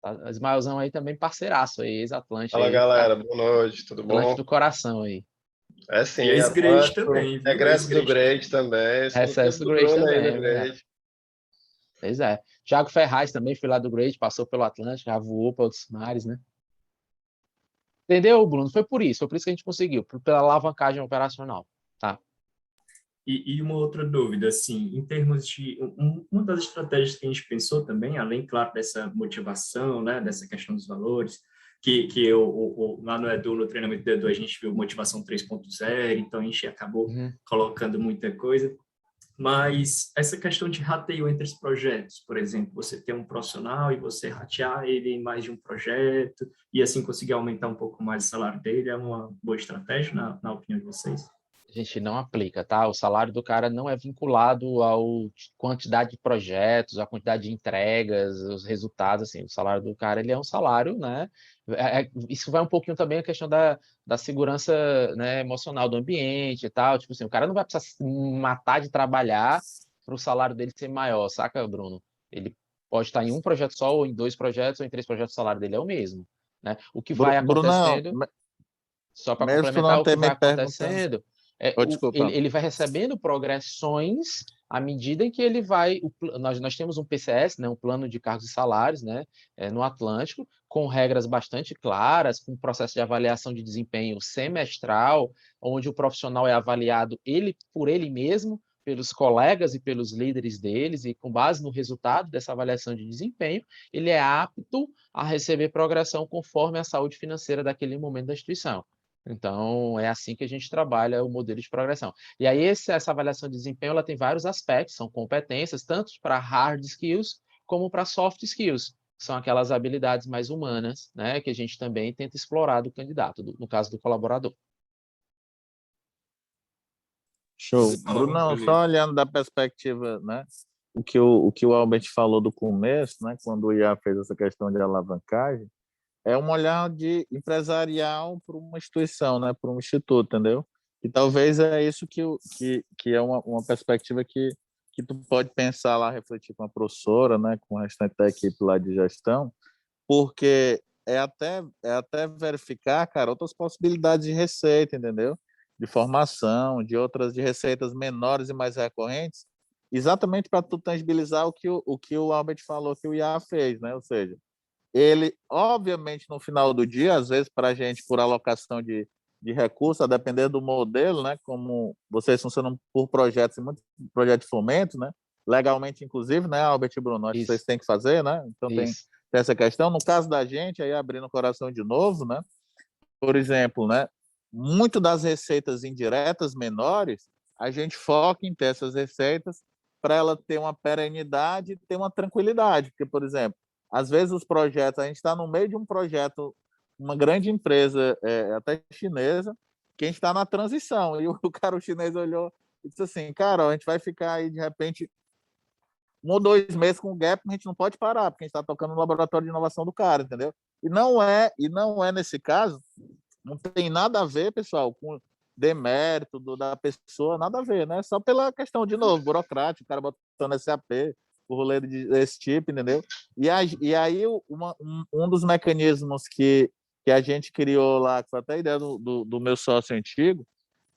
Tá, Ismaelzão aí também parceiraço aí, ex-Atlante Fala aí, tá? galera, boa noite, tudo Atlante bom? do coração aí. É E sim, ex-Grade Atlântico, também, viu? egresso do Ex-Grade também. Grade também, só no tempo Recesso do do Great Bruno aí também, no é verdade. Grade. Pois é. Thiago Ferraz também foi lá do Great, passou pelo Atlântico, já voou para outros mares, né? Entendeu, Bruno? Foi por isso que a gente conseguiu, pela alavancagem operacional, tá? E uma outra dúvida, assim, em termos de... uma das estratégias que a gente pensou também, além, claro, dessa motivação, né, dessa questão dos valores, lá no Edu, no treinamento do Edu, a gente viu motivação 3.0, então a gente acabou colocando muita coisa, mas essa questão de rateio entre os projetos, por exemplo, você ter um profissional e você ratear ele em mais de um projeto e assim conseguir aumentar um pouco mais o salário dele, é uma boa estratégia, na opinião de vocês? A gente não aplica, tá? O salário do cara não é vinculado à quantidade de projetos, à quantidade de entregas, os resultados, assim. O salário do cara, ele é um salário, né? Isso vai um pouquinho também a questão da segurança, né, emocional do ambiente e tal. Tipo assim, o cara não vai precisar se matar de trabalhar para o salário dele ser maior, saca, Bruno? Ele pode estar em um projeto só, ou em 2 projetos, ou em 3 projetos, o salário dele é o mesmo, né? O que vai Brunão, acontecendo, só para mesmo tu complementar, não o que ter vai me perguntando. acontecendo Oh, desculpa. ele vai recebendo progressões à medida em que ele vai. Nós temos um PCS, né, um plano de cargos e salários, né, no Atlântico, com regras bastante claras, com um processo de avaliação de desempenho semestral, onde o profissional é avaliado por ele mesmo, pelos colegas e pelos líderes deles, e com base no resultado dessa avaliação de desempenho, ele é apto a receber progressão conforme a saúde financeira daquele momento da instituição. Então, é assim que a gente trabalha o modelo de progressão. E aí, essa avaliação de desempenho ela tem vários aspectos, são competências, tanto para hard skills como para soft skills, que são aquelas habilidades mais humanas, né, que a gente também tenta explorar do candidato, no caso do colaborador. Show. Brunão, só olhando da perspectiva, né, o que o Albert falou do começo, né, quando o IA fez essa questão de alavancagem, é um olhar de empresarial para uma instituição, né, para um instituto, entendeu? E talvez é isso que é uma perspectiva que tu pode pensar lá, refletir com a professora, né, com o restante da equipe lá de gestão, porque é até verificar, cara, outras possibilidades de receita, entendeu? De formação, de receitas menores e mais recorrentes, exatamente para tu tangibilizar o que o Albert falou que o IA fez, né? Ou seja, ele, obviamente, no final do dia, às vezes, para a gente, por alocação de recursos, a depender do modelo, né? Como vocês funcionam por projetos, e muitos projetos de fomento, né? Legalmente, inclusive, né, Albert e Bruno? Acho que vocês têm que fazer, né? Então, tem essa questão. No caso da gente, aí abrindo o coração de novo, né? Por exemplo, né? Muito das receitas indiretas menores, a gente foca em ter essas receitas para ela ter uma perenidade e ter uma tranquilidade. Porque, por exemplo, às vezes os projetos, a gente está no meio de um projeto, uma grande empresa, até chinesa, que a gente está na transição. E o cara, o chinês, olhou e disse assim, cara, a gente vai ficar aí, de repente, 1 ou 2 meses com o gap, a gente não pode parar, porque a gente está tocando no laboratório de inovação do cara, entendeu? E não é nesse caso, não tem nada a ver, pessoal, com demérito da pessoa, nada a ver, né? Só pela questão, de novo, burocrática, o cara botando SAP, o rolê desse tipo, entendeu? E aí um dos mecanismos que a gente criou lá, que foi até a ideia do meu sócio antigo,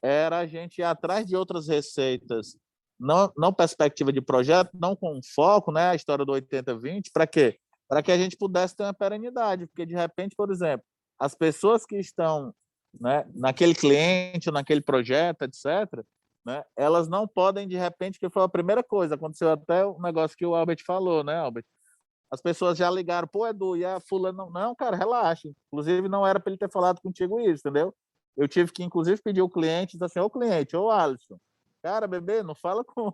era a gente ir atrás de outras receitas, não perspectiva de projeto, não com foco, né? A história do 80-20, para quê? Para que a gente pudesse ter uma perenidade, porque de repente, por exemplo, as pessoas que estão né, naquele cliente, ou naquele projeto, etc., né, elas não podem, de repente, que foi a primeira coisa, aconteceu até o negócio que o Albert falou, né, Albert? As pessoas já ligaram, pô, Edu, e a fulana... Não, cara, relaxa. Inclusive, não era para ele ter falado contigo isso, entendeu? Eu tive que, inclusive, pedir ao cliente, dizer assim, ô cliente, ô Alisson, cara, bebê, não fala com...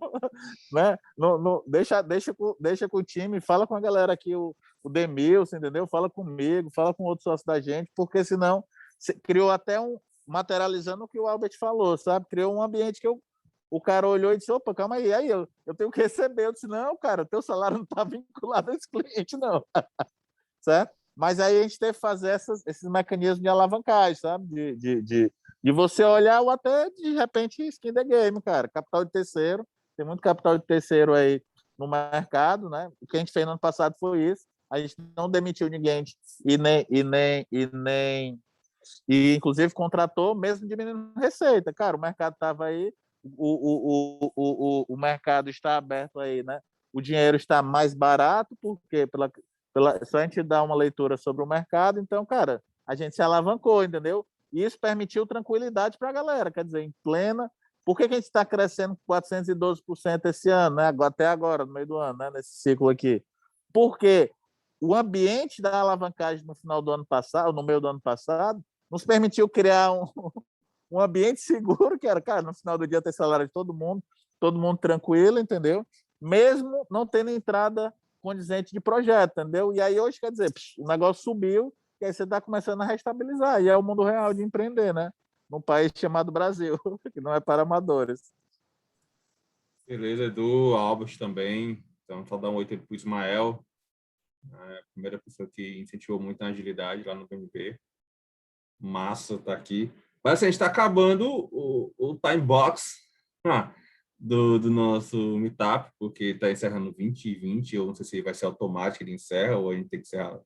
né? Não, deixa com o time, fala com a galera aqui, o Demilson, entendeu? Fala comigo, fala com outros sócios da gente, porque senão criou até materializando o que o Albert falou, sabe? Criou um ambiente que o cara olhou e disse, opa, calma aí eu tenho que receber. Eu disse, não, cara, o teu salário não está vinculado a esse cliente, não. Certo? Mas aí a gente teve que fazer esses mecanismos de alavancagem, sabe? De você olhar ou até, de repente, skin the game, cara. Capital de terceiro. Tem muito capital de terceiro aí no mercado, né? O que a gente fez no ano passado foi isso. A gente não demitiu ninguém e inclusive contratou mesmo diminuindo receita. Cara, o mercado estava aí, o mercado está aberto aí, né? O dinheiro está mais barato, porque só a gente dá uma leitura sobre o mercado, então, cara, a gente se alavancou, entendeu? E isso permitiu tranquilidade para a galera, quer dizer, em plena. Por que a gente está crescendo 412% esse ano, né? Até agora, no meio do ano, né? Nesse ciclo aqui? Porque o ambiente da alavancagem no final do ano passado, no meio do ano passado, nos permitiu criar um ambiente seguro, que era, cara, no final do dia ter salário de todo mundo tranquilo, entendeu? Mesmo não tendo entrada condizente de projeto, entendeu? E aí hoje, quer dizer, o negócio subiu e aí você está começando a restabilizar. E é o mundo real de empreender, né? Num país chamado Brasil, que não é para amadores. Beleza, Edu, Albert também. Então, só dar um oi para o Ismael, a primeira pessoa que incentivou muito a agilidade lá no BMB. Massa, tá aqui. Mas assim, a gente está acabando o time box do nosso meetup, porque está encerrando 20 e 20. Eu não sei se vai ser automático, ele encerra, ou a gente tem que encerrar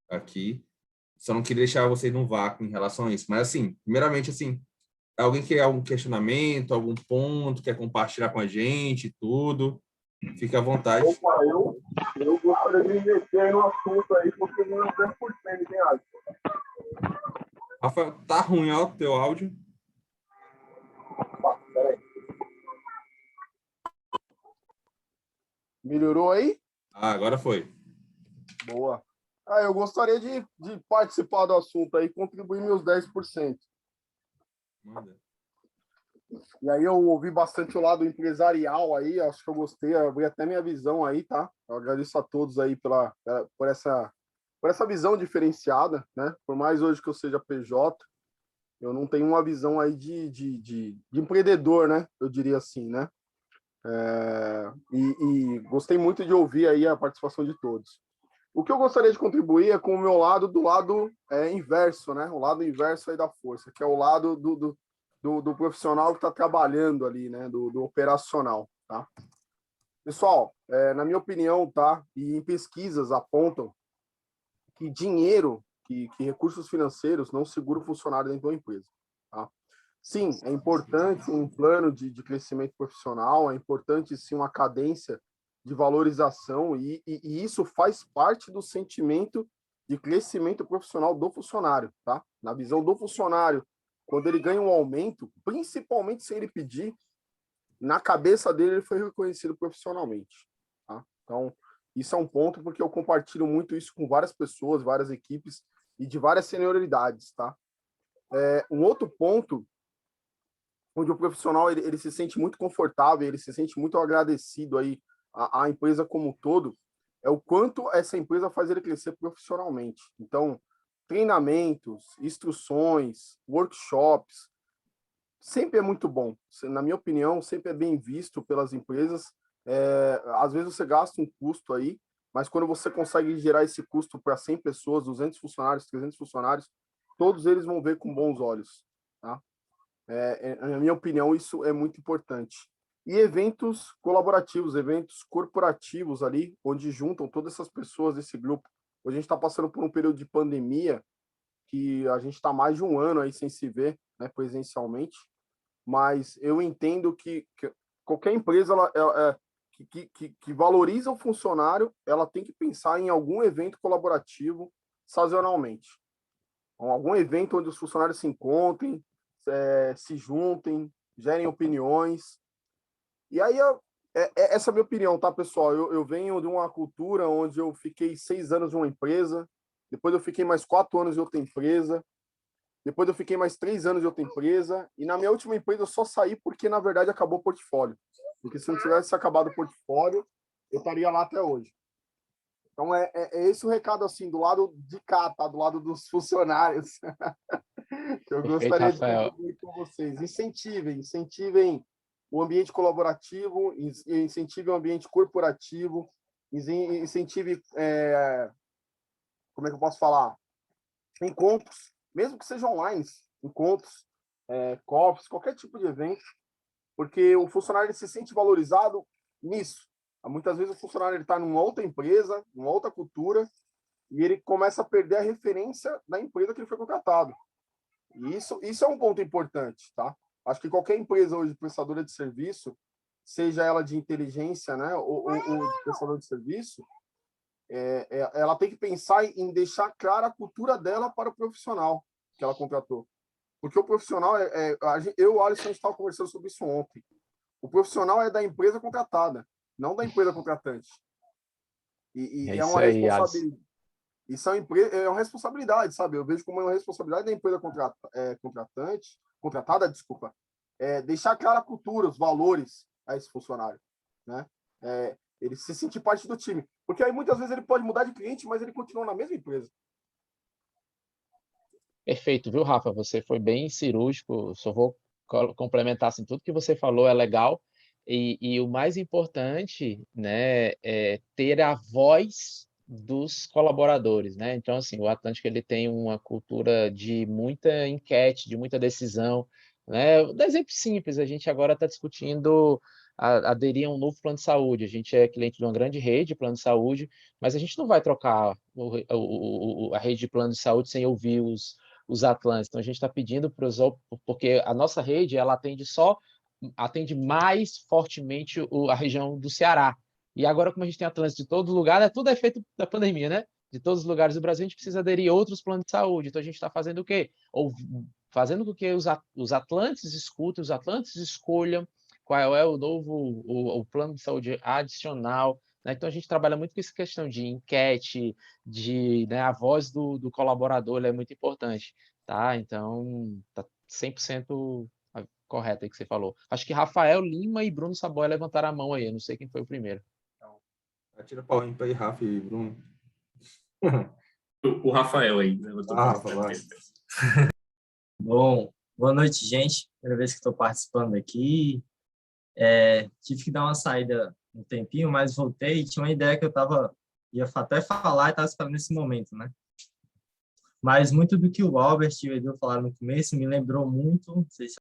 aqui. Só não queria deixar vocês num vácuo em relação a isso. Mas, assim, primeiramente, assim, alguém quer algum questionamento, algum ponto, quer compartilhar com a gente, tudo? Fique à vontade. Opa, eu gostaria de investir aí no assunto aí, porque não é 10%, hein, Alisson? Rafael, tá ruim, ó, o teu áudio. Peraí. Melhorou aí? Agora foi. Boa. Eu gostaria de participar do assunto aí, contribuir meus 10%. Manda. E aí eu ouvi bastante o lado empresarial aí, acho que eu gostei, abri até minha visão aí, tá? Eu agradeço a todos aí por essa visão diferenciada, né? Por mais hoje que eu seja PJ, eu não tenho uma visão aí de empreendedor, né? Eu diria assim, né? E gostei muito de ouvir aí a participação de todos. O que eu gostaria de contribuir é com o meu lado do lado inverso, né? O lado inverso aí da força, que é o lado do profissional que está trabalhando ali, né? Do operacional, tá? Pessoal, na minha opinião, tá? E em pesquisas apontam que dinheiro, que recursos financeiros não seguram o funcionário dentro da empresa, tá? Sim, é importante um plano de crescimento profissional, é importante sim uma cadência de valorização e isso faz parte do sentimento de crescimento profissional do funcionário, tá? Na visão do funcionário, quando ele ganha um aumento, principalmente se ele pedir, na cabeça dele ele foi reconhecido profissionalmente, tá? Então, isso é um ponto porque eu compartilho muito isso com várias pessoas, várias equipes e de várias senioridades, tá? Um outro ponto onde o profissional ele se sente muito confortável, ele se sente muito agradecido aí à empresa como um todo, é o quanto essa empresa faz ele crescer profissionalmente. Então, treinamentos, instruções, workshops, sempre é muito bom. Na minha opinião, sempre é bem visto pelas empresas. Às vezes você gasta um custo aí, mas quando você consegue gerar esse custo para 100 pessoas, 200 funcionários, 300 funcionários, todos eles vão ver com bons olhos, tá? Na minha opinião, isso é muito importante. E eventos colaborativos, eventos corporativos ali, onde juntam todas essas pessoas desse grupo. Hoje a gente está passando por um período de pandemia, que a gente está mais de um ano aí sem se ver, né, presencialmente, mas eu entendo que qualquer empresa que valoriza o funcionário, ela tem que pensar em algum evento colaborativo sazonalmente. algum evento onde os funcionários se encontrem, se juntem, gerem opiniões. E aí, essa é a minha opinião, tá, pessoal? Eu venho de uma cultura onde eu fiquei 6 anos em uma empresa, depois eu fiquei mais 4 anos em outra empresa, depois eu fiquei mais 3 anos em outra empresa, e na minha última empresa eu só saí porque, na verdade, acabou o portfólio. Porque se não tivesse acabado o portfólio, eu estaria lá até hoje. Então, é esse o recado, assim, do lado de cá, tá? Do lado dos funcionários. Que eu gostaria de contribuir com vocês. Incentivem o ambiente colaborativo, incentivem o ambiente corporativo, incentive, como é que eu posso falar? Encontros, mesmo que sejam online, encontros, coffees, qualquer tipo de evento, porque o funcionário ele se sente valorizado nisso. Muitas vezes o funcionário está numa outra empresa, numa outra cultura, e ele começa a perder a referência da empresa que ele foi contratado. E isso é um ponto importante, tá? Acho que qualquer empresa hoje prestadora de serviço, seja ela de inteligência, né, ou de prestador de serviço, ela tem que pensar em deixar clara a cultura dela para o profissional que ela contratou. Porque o profissional, eu e o Alisson, a gente estava conversando sobre isso ontem. O profissional é da empresa contratada, não da empresa contratante. E é uma responsabilidade. Isso é uma responsabilidade, sabe? Eu vejo como uma responsabilidade da empresa contratada, desculpa, deixar clara a cultura, os valores a esse funcionário, né? Ele se sentir parte do time. Porque aí muitas vezes ele pode mudar de cliente, mas ele continua na mesma empresa. Perfeito, viu, Rafa? Você foi bem cirúrgico. Só vou complementar assim, tudo que você falou é legal. E o mais importante, né, é ter a voz dos colaboradores, né? Então, assim, o Atlântico ele tem uma cultura de muita enquete, de muita decisão, né? Um exemplo simples, a gente agora está discutindo aderir a um novo plano de saúde. A gente é cliente de uma grande rede de plano de saúde, mas a gente não vai trocar a rede de plano de saúde sem ouvir os Atlânticos. Então, a gente está pedindo porque a nossa rede ela atende mais fortemente a região do Ceará. E agora, como a gente tem Atlântico de todo lugar, tudo é feito da pandemia, né? De todos os lugares do Brasil, a gente precisa aderir a outros planos de saúde. Então, a gente está fazendo o quê? Fazendo com que os Atlantes escutem, os Atlantes escolham qual é o novo o plano de saúde adicional. Né? Então, a gente trabalha muito com essa questão de enquete, né, a voz do colaborador é muito importante. Tá? Então, está 100% correto aí que você falou. Acho que Rafael Lima e Bruno Saboia levantaram a mão aí. Eu não sei quem foi o primeiro. Tira pau ímpar aí, Rafa e Bruno. O Rafael aí. Rafa, vai. Bom, boa noite, gente. Primeira vez que estou participando aqui. Tive que dar uma saída um tempinho, mas voltei e tinha uma ideia que eu ia até falar e estava esperando nesse momento, né? Mas muito do que o Albert e o Edu falaram no começo me lembrou muito, não sei se